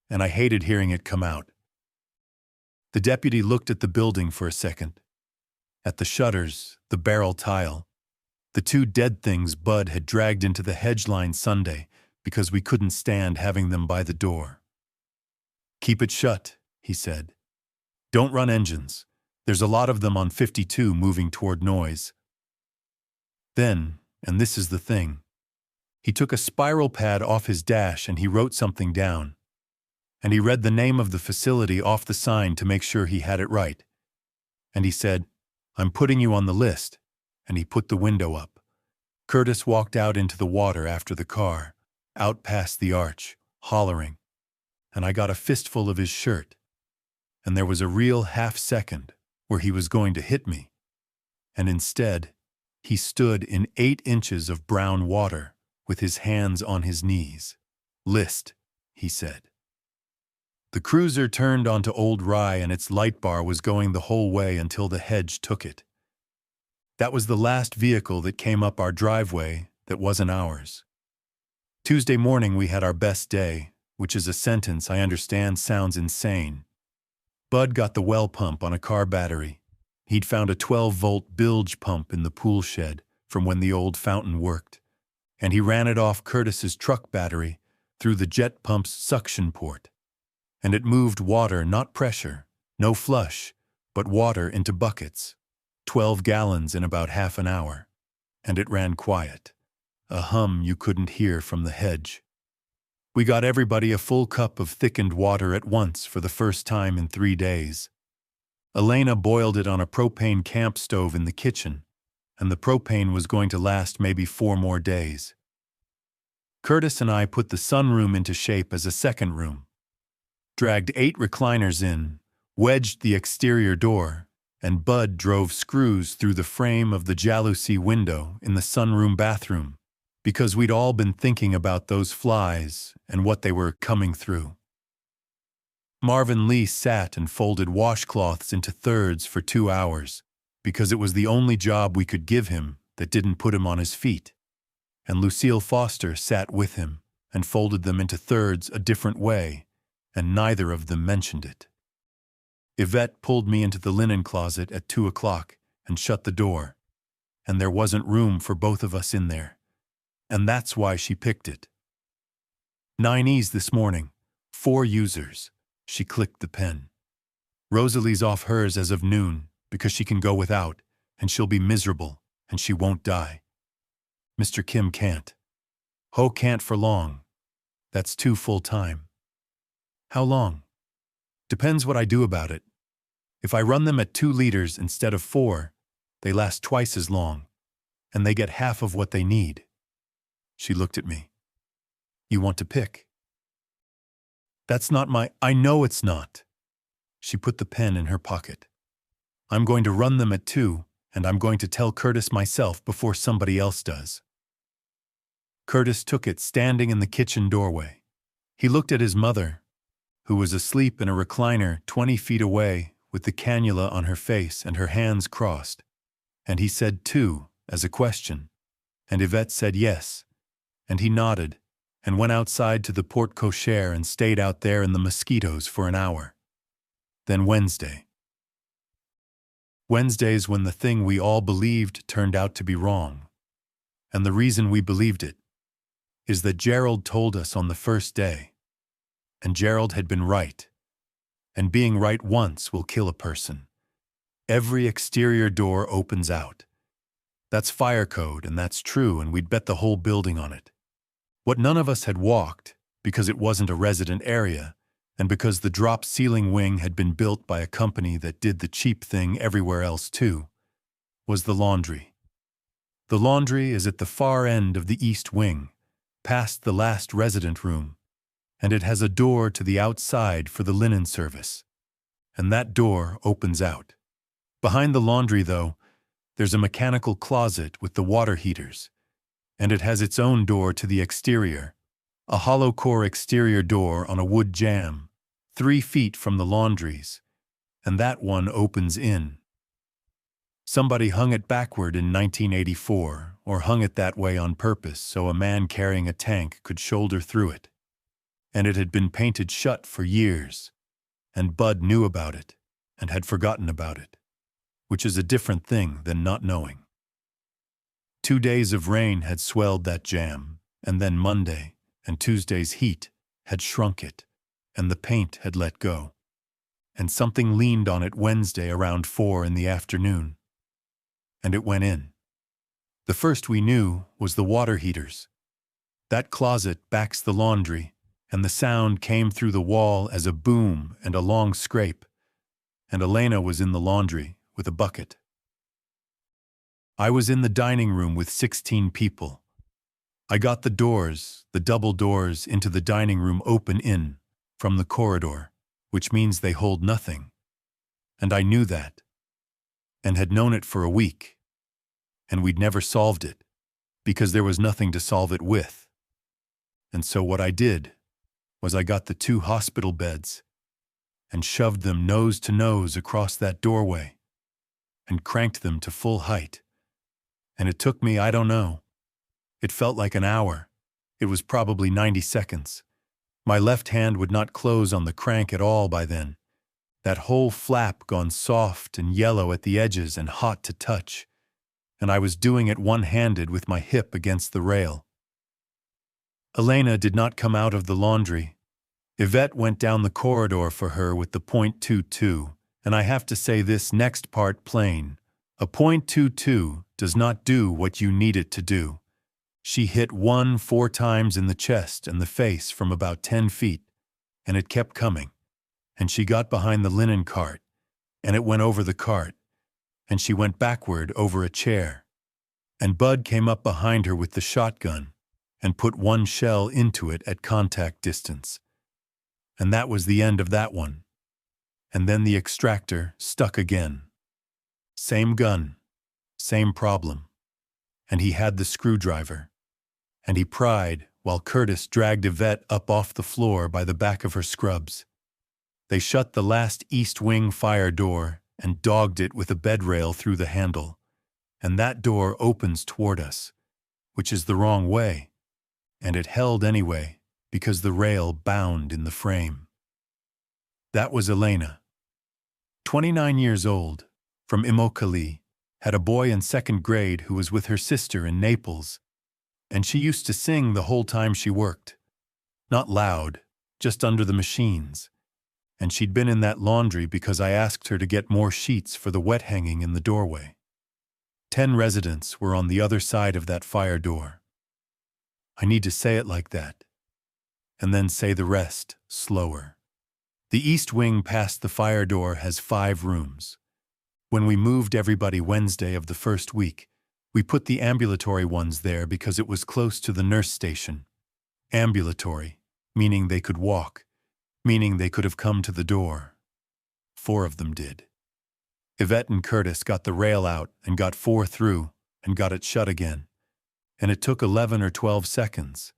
[SPEAKER 1] and I hated hearing it come out. The deputy looked at the building for a second, at the shutters, the barrel tile, the 2 dead things Bud had dragged into the hedge line Sunday because we couldn't stand having them by the door. Keep it shut, he said. Don't run engines. There's a lot of them on 52 moving toward noise. Then, and this is the thing, he took a spiral pad off his dash and he wrote something down. And he read the name of the facility off the sign to make sure he had it right. And he said, I'm putting you on the list. And he put the window up. Curtis walked out into the water after the car, out past the arch, hollering. And I got a fistful of his shirt. And there was a real half-second where he was going to hit me. And instead, he stood in 8 inches of brown water with his hands on his knees. List, he said. The cruiser turned onto Old Rye and its light bar was going the whole way until the hedge took it. That was the last vehicle that came up our driveway that wasn't ours. Tuesday morning we had our best day, which is a sentence I understand sounds insane. Bud got the well pump on a car battery. He'd found a 12-volt bilge pump in the pool shed from when the old fountain worked, and he ran it off Curtis's truck battery through the jet pump's suction port. And it moved water, not pressure, no flush, but water into buckets, 12 gallons in about half an hour. And it ran quiet, a hum you couldn't hear from the hedge. We got everybody a full cup of thickened water at once for the first time in 3 days. Elena boiled it on a propane camp stove in the kitchen, and the propane was going to last maybe 4 more days. Curtis and I put the sunroom into shape as a second room, dragged 8 recliners in, wedged the exterior door, and Bud drove screws through the frame of the jalousie window in the sunroom bathroom, because we'd all been thinking about those flies and what they were coming through. Marvin Lee sat and folded washcloths into thirds for 2 hours, because it was the only job we could give him that didn't put him on his feet. And Lucille Foster sat with him and folded them into thirds a different way, and neither of them mentioned it. Yvette pulled me into the linen closet at 2 o'clock and shut the door, and there wasn't room for both of us in there. And that's why she picked it. 9Es this morning, 4 users. She clicked the pen. Rosalie's off hers as of noon because she can go without, and she'll be miserable, and she won't die. Mr. Kim can't. Ho can't for long. That's 2 full-time. How long? Depends what I do about it. If I run them at 2 liters instead of 4, they last twice as long, and they get half of what they need. She looked at me. You want to pick? That's not my— I know it's not. She put the pen in her pocket. I'm going to run them at 2, and I'm going to tell Curtis myself before somebody else does. Curtis took it standing in the kitchen doorway. He looked at his mother, who was asleep in a recliner 20 feet away with the cannula on her face and her hands crossed, and he said 2 as a question, and Yvette said yes, and he nodded and went outside to the porte cochere and stayed out there in the mosquitoes for an hour. Then Wednesday. Wednesday's when the thing we all believed turned out to be wrong. And the reason we believed it is that Gerald told us on the first day. And Gerald had been right. And being right once will kill a person. Every exterior door opens out. That's fire code, and that's true, and we'd bet the whole building on it. What none of us had walked, because it wasn't a resident area, and because the drop ceiling wing had been built by a company that did the cheap thing everywhere else too, was the laundry. The laundry is at the far end of the east wing, past the last resident room, and it has a door to the outside for the linen service. And that door opens out. Behind the laundry, though, There's a mechanical closet with the water heaters, and it has its own door to the exterior, a hollow core exterior door on a wood jamb, 3 feet from the laundries, and that one opens in. Somebody hung it backward in 1984, or hung it that way on purpose so a man carrying a tank could shoulder through it. And it had been painted shut for years, and Bud knew about it and had forgotten about it, which is a different thing than not knowing. 2 days of rain had swelled that jam, and then Monday and Tuesday's heat had shrunk it, and the paint had let go. And something leaned on it Wednesday around 4 in the afternoon, and it went in. The first we knew was the water heaters. That closet backs the laundry, and the sound came through the wall as a boom and a long scrape, and Elena was in the laundry with a bucket. I was in the dining room with 16 people. I got the doors, the double doors into the dining room open in from the corridor, which means they hold nothing. And I knew that, and had known it for a week, and we'd never solved it, because there was nothing to solve it with. And so what I did was I got the 2 hospital beds and shoved them nose to nose across that doorway and cranked them to full height. And it took me, I don't know. It felt like an hour. It was probably 90 seconds. My left hand would not close on the crank at all by then. That whole flap gone soft and yellow at the edges and hot to touch. And I was doing it one-handed with my hip against the rail. Elena did not come out of the laundry. Yvette went down the corridor for her with the .22, and I have to say this next part plain. A .22 does not do what you need it to do. She hit one 4 times in the chest and the face from about 10 feet, and it kept coming. And she got behind the linen cart, and it went over the cart, and she went backward over a chair. And Bud came up behind her with the shotgun and put 1 shell into it at contact distance. And that was the end of that one. And then the extractor stuck again. Same gun, same problem. And he had the screwdriver. And he pried while Curtis dragged Yvette up off the floor by the back of her scrubs. They shut the last east wing fire door and dogged it with a bed rail through the handle. And that door opens toward us, which is the wrong way. And it held anyway, because the rail bound in the frame. That was Elena. 29 years old, from Immokalee, had a boy in 2nd grade who was with her sister in Naples, and she used to sing the whole time she worked. Not loud, just under the machines. And she'd been in that laundry because I asked her to get more sheets for the wet hanging in the doorway. 10 residents were on the other side of that fire door. I need to say it like that, and then say the rest slower. The east wing past the fire door has 5 rooms. When we moved everybody Wednesday of the first week, we put the ambulatory ones there because it was close to the nurse station. Ambulatory, meaning they could walk, meaning they could have come to the door. 4 of them did. Yvette and Curtis got the rail out and got 4 through and got it shut again. And it took 11 or 12 seconds.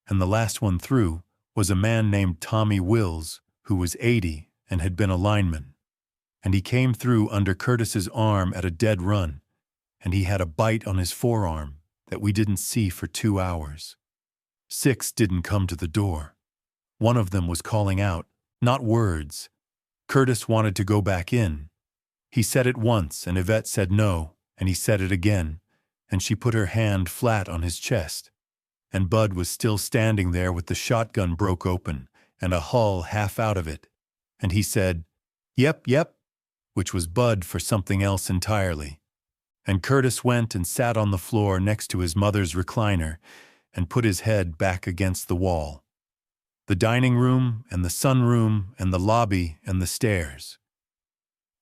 [SPEAKER 1] And the last one through was a man named Tommy Wills, who was 80 and had been a lineman. And he came through under Curtis's arm at a dead run, and he had a bite on his forearm that we didn't see for 2 hours. 6 didn't come to the door. One of them was calling out, not words. Curtis wanted to go back in. He said it once, and Yvette said no, and he said it again, and she put her hand flat on his chest. And Bud was still standing there with the shotgun broke open and a hull half out of it. And he said, "Yep, yep," which was Bud for something else entirely. And Curtis went and sat on the floor next to his mother's recliner and put his head back against the wall. The dining room and the sunroom and the lobby and the stairs.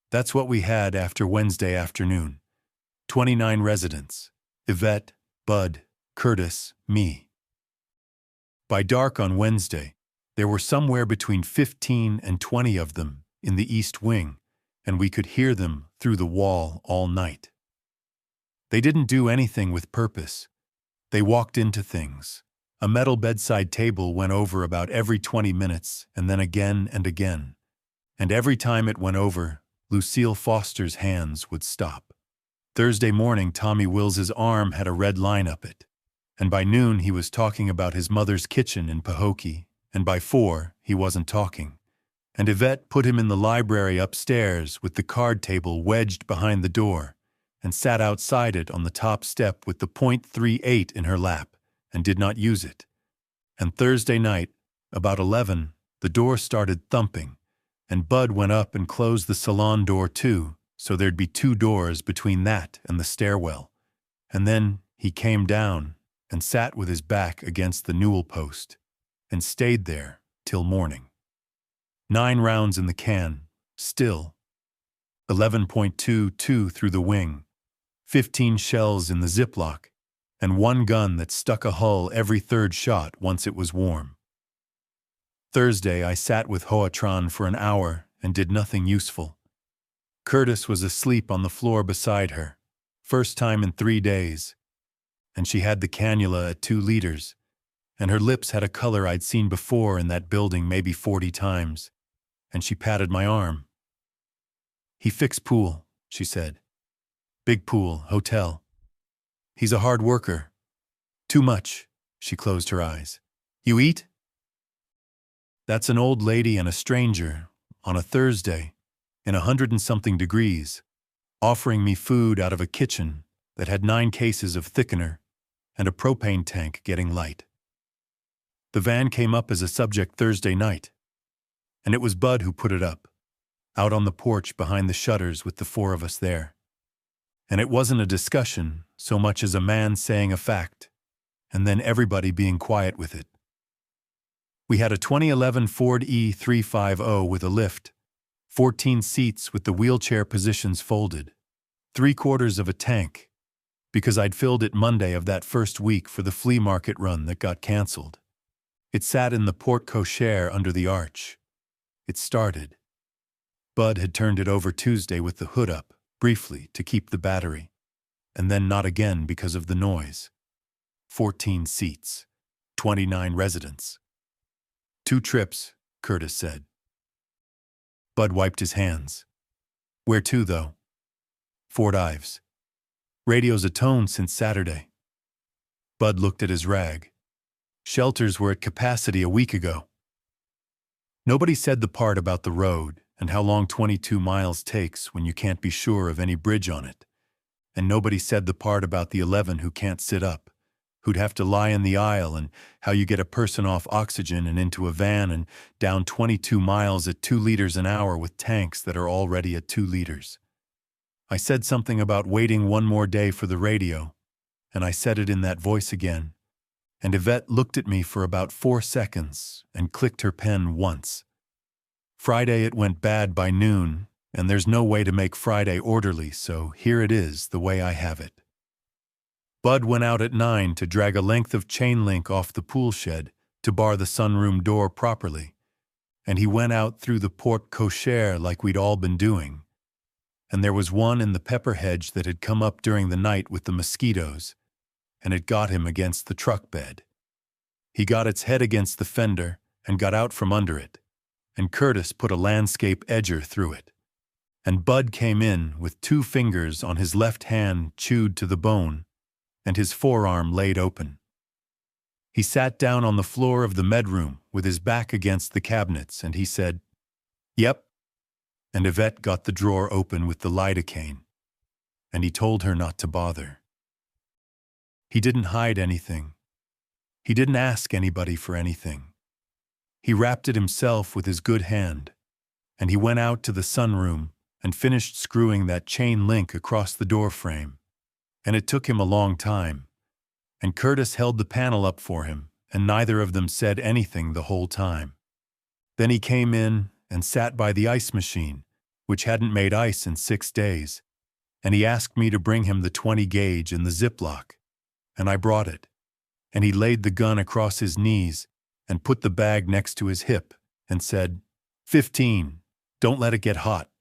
[SPEAKER 1] That's what we had after Wednesday afternoon. 29 residents. Yvette, Bud, Curtis, me. By dark on Wednesday, there were somewhere between 15 and 20 of them in the east wing, and we could hear them through the wall all night. They didn't do anything with purpose. They walked into things. A metal bedside table went over about every 20 minutes, and then again and again. And every time it went over, Lucille Foster's hands would stop. Thursday morning, Tommy Wills's arm had a red line up it. And by noon, he was talking about his mother's kitchen in Pahokee. And by 4, he wasn't talking. And Yvette put him in the library upstairs with the card table wedged behind the door, and sat outside it on the top step with the .38 in her lap, and did not use it. And Thursday night, about 11, the door started thumping, and Bud went up and closed the salon door too, so there'd be 2 doors between that and the stairwell. And then he came down and sat with his back against the newel post, and stayed there till morning. 9 rounds in the can, still. 11.22 through the wing, 15 shells in the Ziploc, and 1 gun that stuck a hull every 3rd shot once it was warm. Thursday, I sat with Hoatron for an hour and did nothing useful. Curtis was asleep on the floor beside her, first time in 3 days, and she had the cannula at 2 liters, and her lips had a color I'd seen before in that building maybe 40 times, and she patted my arm. "He fixed pool," she said. "Big pool, hotel. He's a hard worker. Too much." She closed her eyes. "You eat?" That's an old lady and a stranger, on a Thursday, in 100-and-something degrees, offering me food out of a kitchen that had 9 cases of thickener and a propane tank getting light. The van came up as a subject Thursday night, and it was Bud who put it up, out on the porch behind the shutters with the 4 of us there. And it wasn't a discussion so much as a man saying a fact, and then everybody being quiet with it. We had a 2011 Ford E350 with a lift, 14 seats with the wheelchair positions folded, 3/4 of a tank, because I'd filled it Monday of that first week for the flea market run that got canceled. It sat in the porte cochere under the arch. It started. Bud had turned it over Tuesday with the hood up, briefly, to keep the battery, and then not again because of the noise. 14 seats, 29 residents. 2 trips, Curtis said. Bud wiped his hands. "Where to, though?" "Fort Ives. Radio's atoned since Saturday." Bud looked at his rag. "Shelters were at capacity a week ago." Nobody said the part about the road and how long 22 miles takes when you can't be sure of any bridge on it. And nobody said the part about the 11 who can't sit up, who'd have to lie in the aisle, and how you get a person off oxygen and into a van and down 22 miles at 2 liters an hour with tanks that are already at 2 liters. I said something about waiting 1 more day for the radio, and I said it in that voice again, and Yvette looked at me for about 4 seconds and clicked her pen once. Friday it went bad by noon, and there's no way to make Friday orderly, so here it is the way I have it. Bud went out at 9 to drag a length of chain link off the pool shed to bar the sunroom door properly, and he went out through the porte cochere like we'd all been doing. And there was one in the pepper hedge that had come up during the night with the mosquitoes, and it got him against the truck bed. He got its head against the fender and got out from under it, and Curtis put a landscape edger through it. And Bud came in with 2 fingers on his left hand chewed to the bone, and his forearm laid open. He sat down on the floor of the medroom with his back against the cabinets, and he said, "Yep." And Yvette got the drawer open with the lidocaine, and he told her not to bother. He didn't hide anything. He didn't ask anybody for anything. He wrapped it himself with his good hand, and he went out to the sunroom and finished screwing that chain link across the door frame. And it took him a long time, and Curtis held the panel up for him, and neither of them said anything the whole time. Then he came in and sat by the ice machine, which hadn't made ice in 6 days, and he asked me to bring him the 20 gauge in the Ziploc, and I brought it, and he laid the gun across his knees and put the bag next to his hip and said, 15, don't let it get hot.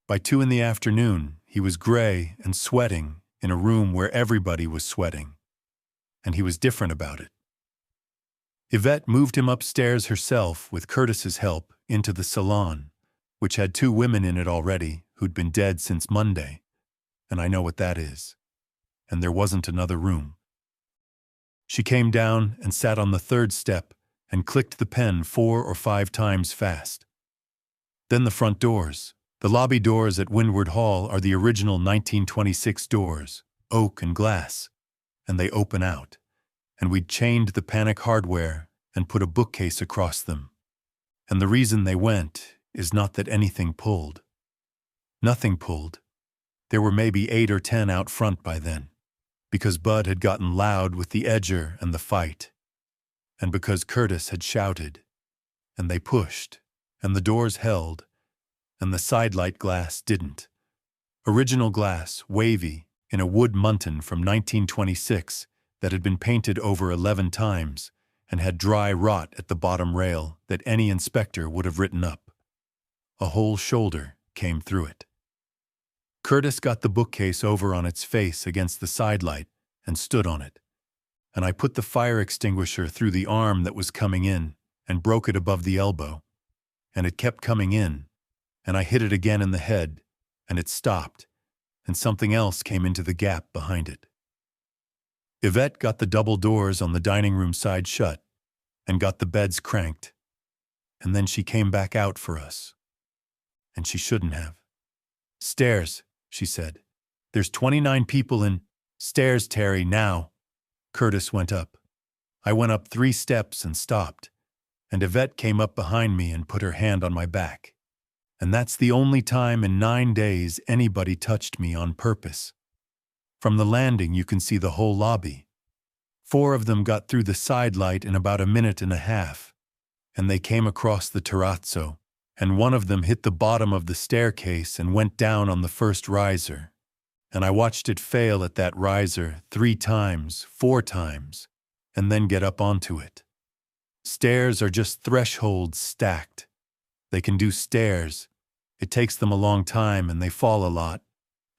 [SPEAKER 1] By 2 in the afternoon, he He was gray and sweating in a room where everybody was sweating, and he was different about it. Yvette moved him upstairs herself with Curtis's help into the salon, which had 2 women in it already who'd been dead since Monday, and I know what that is. And there wasn't another room. She came down and sat on the 3rd step and clicked the pen 4 or 5 times fast. Then the front doors. The lobby doors at Windward Hall are the original 1926 doors, oak and glass, and they open out. And we'd chained the panic hardware and put a bookcase across them. And the reason they went is not that anything pulled. Nothing pulled. There were maybe 8 or 10 out front by then, because Bud had gotten loud with the edger and the fight, and because Curtis had shouted, and they pushed, and the doors held, and the sidelight glass didn't. Original glass, wavy, in a wood muntin from 1926 that had been painted over 11 times and had dry rot at the bottom rail that any inspector would have written up. A whole shoulder came through it. Curtis got the bookcase over on its face against the sidelight and stood on it, and I put the fire extinguisher through the arm that was coming in and broke it above the elbow, and it kept coming in, and I hit it again in the head, and it stopped, and something else came into the gap behind it. Yvette got the double doors on the dining room side shut and got the beds cranked, and then she came back out for us. And she shouldn't have. "Stairs," she said. "There's 29 people in stairs, Terry, now." Curtis went up. I went up 3 steps and stopped, and Yvette came up behind me and put her hand on my back. And that's the only time in 9 days anybody touched me on purpose. From the landing you can see the whole lobby. 4 of them got through the side light in about a minute and a half, and they came across the terrazzo, and one of them hit the bottom of the staircase and went down on the first riser. And I watched it fail at that riser 3 times, 4 times, and then get up onto it. Stairs are just thresholds stacked. They can do stairs. It takes them a long time and they fall a lot,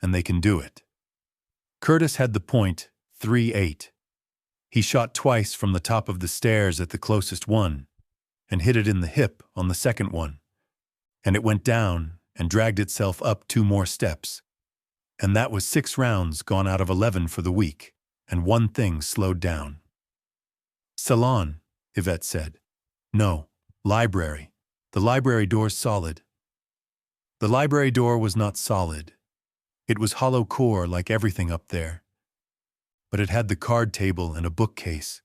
[SPEAKER 1] and they can do it. Curtis had the point 3-8. He shot twice from the top of the stairs at the closest one, and hit it in the hip on the second one, and it went down and dragged itself up 2 more steps. And that was 6 rounds gone out of 11 for the week, and one thing slowed down. "Salon," Yvette said. "No, library. The library door's solid." The library door was not solid. It was hollow core like everything up there. But it had the card table and a bookcase,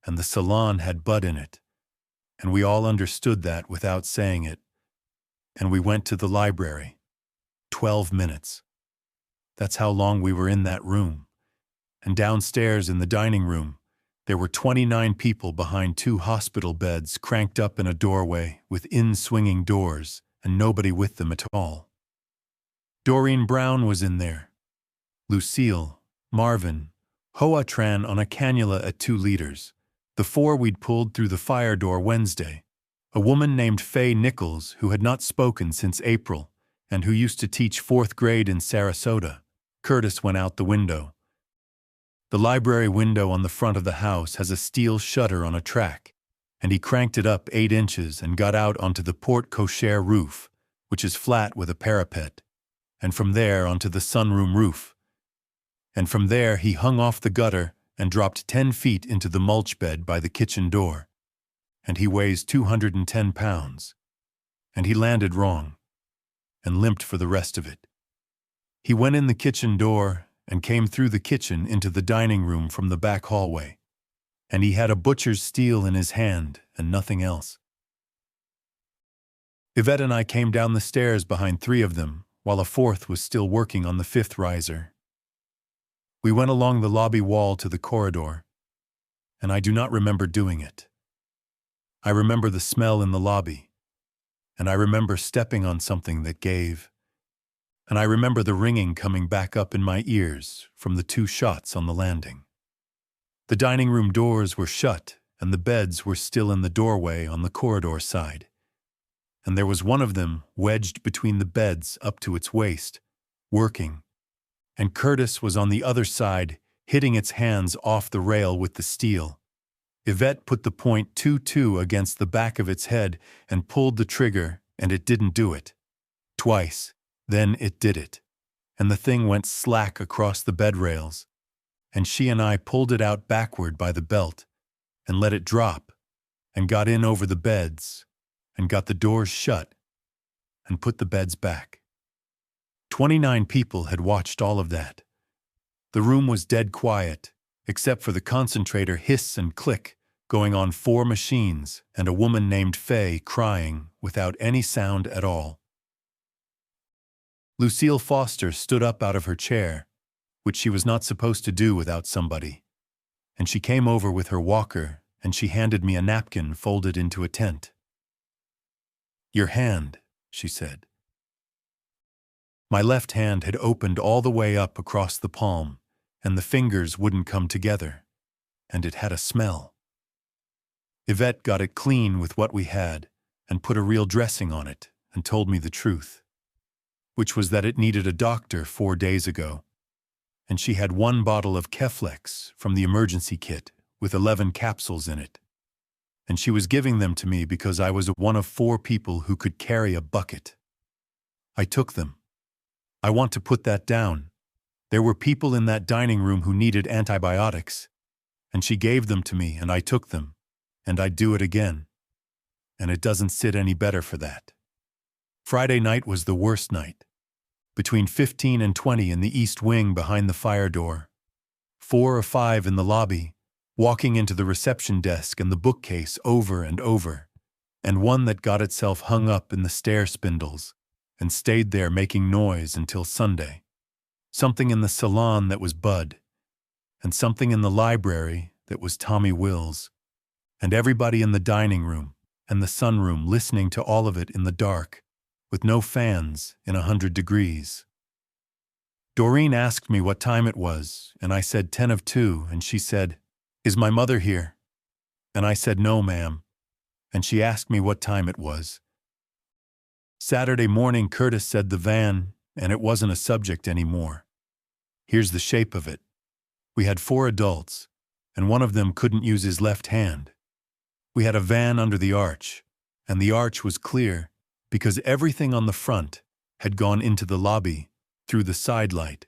[SPEAKER 1] and the salon had Bud in it, and we all understood that without saying it, and we went to the library. 12 minutes. That's how long we were in that room. And downstairs in the dining room, there were 29 people behind 2 hospital beds cranked up in a doorway with in-swinging doors and nobody with them at all. Doreen Brown was in there. Lucille, Marvin, Hoatran on a cannula at 2 liters. The 4 we'd pulled through the fire door Wednesday. A woman named Faye Nichols who had not spoken since April and who used to teach 4th grade in Sarasota. Curtis went out the window. The library window on the front of the house has a steel shutter on a track, and he cranked it up 8 inches and got out onto the porte-cochere roof, which is flat with a parapet, and from there onto the sunroom roof. And from there he hung off the gutter and dropped 10 feet into the mulch bed by the kitchen door. And he weighs 210 pounds. And he landed wrong, and limped for the rest of it. He went in the kitchen door and came through the kitchen into the dining room from the back hallway, and he had a butcher's steel in his hand and nothing else. Yvette and I came down the stairs behind 3 of them, while a 4th was still working on the 5th riser. We went along the lobby wall to the corridor, and I do not remember doing it. I remember the smell in the lobby, and I remember stepping on something that gave, and I remember the ringing coming back up in my ears from the 2 shots on the landing. The dining room doors were shut, and the beds were still in the doorway on the corridor side, and there was one of them wedged between the beds up to its waist, working, and Curtis was on the other side, hitting its hands off the rail with the steel. Yvette put the .22 against the back of its head and pulled the trigger, and it didn't do it. Twice. Then it did it. And the thing went slack across the bed rails. And she and I pulled it out backward by the belt and let it drop and got in over the beds and got the doors shut and put the beds back. 29 people had watched all of that. The room was dead quiet, except for the concentrator hiss and click going on 4 machines and a woman named Faye crying without any sound at all. Lucille Foster stood up out of her chair, which she was not supposed to do without somebody, and she came over with her walker and she handed me a napkin folded into a tent. "Your hand," she said. My left hand had opened all the way up across the palm, and the fingers wouldn't come together, and it had a smell. Yvette got it clean with what we had and put a real dressing on it and told me the truth, which was that it needed a doctor 4 days ago, and she had 1 bottle of Keflex from the emergency kit with 11 capsules in it, and she was giving them to me because I was one of 4 people who could carry a bucket. I took them. I want to put that down. There were people in that dining room who needed antibiotics, and she gave them to me and I took them, and I'd do it again. And it doesn't sit any better for that. Friday night was the worst night. Between 15 and 20 in the east wing behind the fire door. 4 or 5 in the lobby, walking into the reception desk and the bookcase over and over, and one that got itself hung up in the stair spindles and stayed there making noise until Sunday. Something in the salon that was Bud, and something in the library that was Tommy Wills, and everybody in the dining room and the sunroom listening to all of it in the dark, with no fans in 100 degrees. Doreen asked me what time it was, and I said 10 of 2, and she said, "Is my mother here?" And I said, "No, ma'am." And she asked me what time it was. Saturday morning, Curtis said the van, and it wasn't a subject anymore. Here's the shape of it. We had 4 adults, and one of them couldn't use his left hand. We had a van under the arch, and the arch was clear because everything on the front had gone into the lobby through the side light,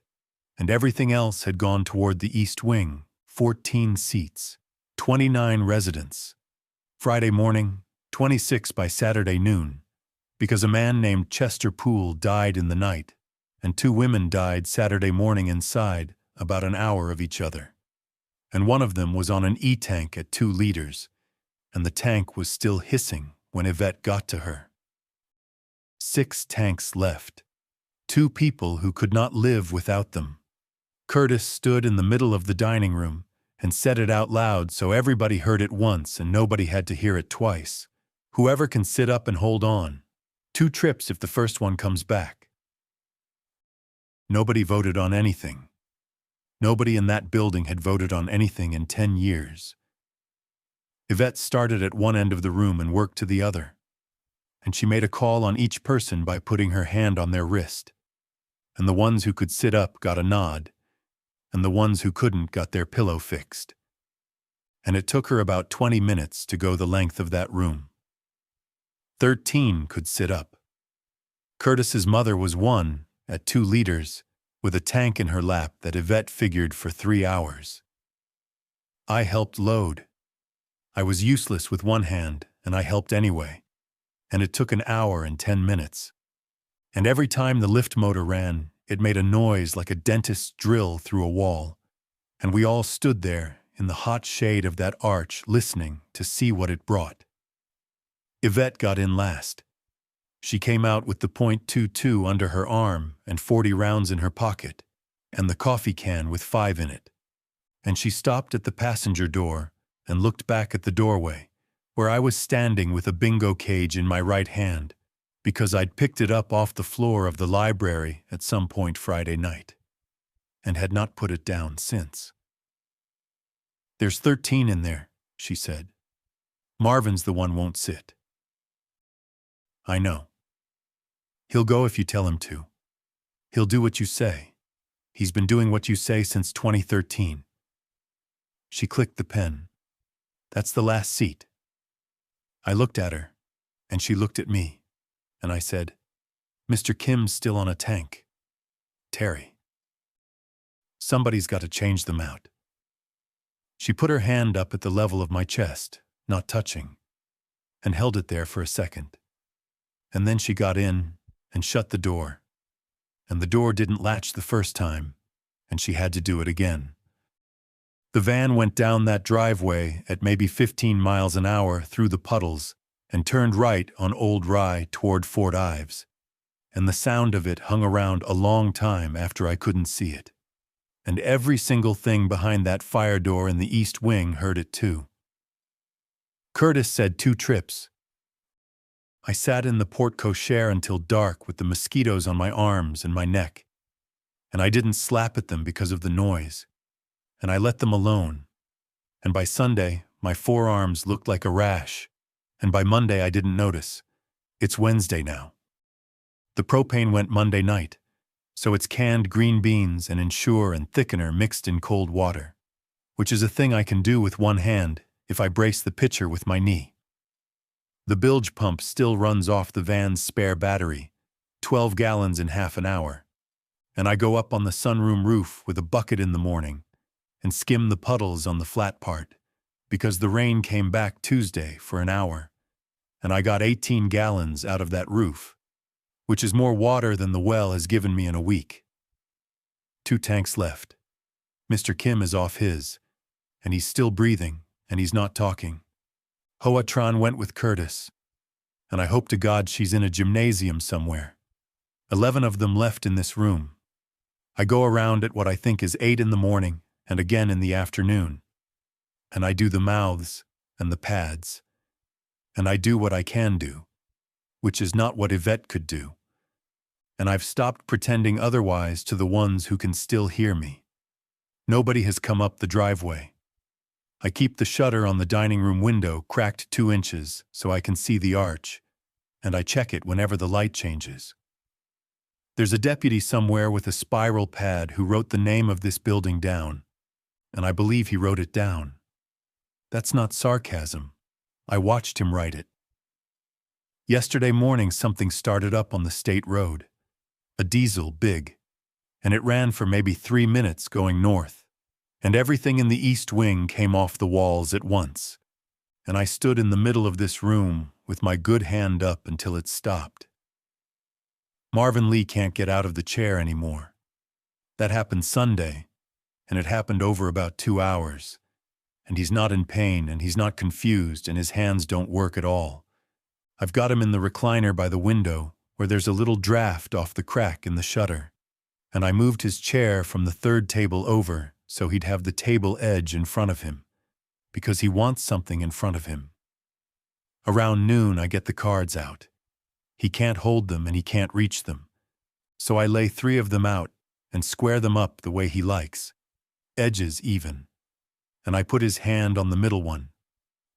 [SPEAKER 1] and everything else had gone toward the east wing, 14 seats, 29 residents. Friday morning, 26 by Saturday noon, because a man named Chester Poole died in the night, and 2 women died Saturday morning inside, about an hour of each other. And one of them was on an E-tank at 2 liters, and the tank was still hissing when Yvette got to her. 6 tanks left. 2 people who could not live without them. Curtis stood in the middle of the dining room and said it out loud so everybody heard it once and nobody had to hear it twice. "Whoever can sit up and hold on. 2 trips if the first one comes back." Nobody voted on anything. Nobody in that building had voted on anything in 10 years. Yvette started at one end of the room and worked to the other, and she made a call on each person by putting her hand on their wrist, and the ones who could sit up got a nod, and the ones who couldn't got their pillow fixed. And it took her about 20 minutes to go the length of that room. 13 could sit up. Curtis's mother was one, at 2 liters, with a tank in her lap that Yvette figured for 3 hours. I helped load. I was useless with one hand, and I helped anyway. And it took an hour and 10 minutes. And every time the lift motor ran, it made a noise like a dentist's drill through a wall. And we all stood there in the hot shade of that arch listening to see what it brought. Yvette got in last. She came out with the .22 under her arm and 40 rounds in her pocket, and the coffee can with 5 in it. And she stopped at the passenger door and looked back at the doorway, where I was standing with a bingo cage in my right hand, because I'd picked it up off the floor of the library at some point Friday night, and had not put it down since. "There's 13 in there," she said. "Marvin's the one won't sit." "I know. He'll go if you tell him to." He'll do what you say. He's been doing what you say since 2013. She clicked the pen. That's the last seat. I looked at her, and she looked at me, and I said, Mr. Kim's still on a tank. Terry. Somebody's got to change them out. She put her hand up at the level of my chest, not touching, and held it there for a second. And then she got in and shut the door. And the door didn't latch the first time, and she had to do it again. The van went down that driveway at maybe 15 miles an hour through the puddles and turned right on Old Rye toward Fort Ives. And the sound of it hung around a long time after I couldn't see it. And every single thing behind that fire door in the east wing heard it too. Curtis said 2 trips. I sat in the porte cochere until dark with the mosquitoes on my arms and my neck. And I didn't slap at them because of the noise. And I let them alone. And by Sunday, my forearms looked like a rash. And by Monday, I didn't notice. It's Wednesday now. The propane went Monday night, so it's canned green beans and Ensure and thickener mixed in cold water, which is a thing I can do with one hand if I brace the pitcher with my knee. The bilge pump still runs off the van's spare battery, 12 gallons in half an hour, and I go up on the sunroom roof with a bucket in the morning and skim the puddles on the flat part, because the rain came back Tuesday for an hour, and I got 18 gallons out of that roof, which is more water than the well has given me in a week. 2 tanks left. Mr. Kim is off his, and he's still breathing, and he's not talking. Hoatron went with Curtis, and I hope to God she's in a gymnasium somewhere. 11 of them left in this room. I go around at what I think is 8 in the morning and again in the afternoon, and I do the mouths and the pads, and I do what I can do, which is not what Yvette could do. And I've stopped pretending otherwise to the ones who can still hear me. Nobody has come up the driveway. I keep the shutter on the dining room window cracked 2 inches so I can see the arch, and I check it whenever the light changes. There's a deputy somewhere with a spiral pad who wrote the name of this building down, and I believe he wrote it down. That's not sarcasm. I watched him write it. Yesterday morning something started up on the state road. A diesel, big, and it ran for maybe 3 minutes going north, and everything in the east wing came off the walls at once, and I stood in the middle of this room with my good hand up until it stopped. Marvin Lee can't get out of the chair anymore. That happened Sunday, and it happened over about 2 hours, and he's not in pain, and he's not confused, and his hands don't work at all. I've got him in the recliner by the window, where there's a little draft off the crack in the shutter, and I moved his chair from the 3rd table over so he'd have the table edge in front of him, because he wants something in front of him. Around noon I get the cards out. He can't hold them and he can't reach them, so I lay 3 of them out and square them up the way he likes, edges even, and I put his hand on the middle one,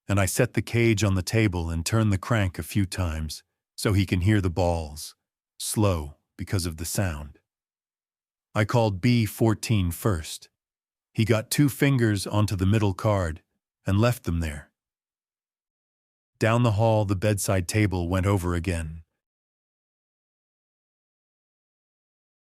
[SPEAKER 1] and I set the cage on the table and turn the crank a few times, so he can hear the balls, slow because of the sound. I called B14 first. He got 2 fingers onto the middle card and left them there. Down the hall, the bedside table went over again,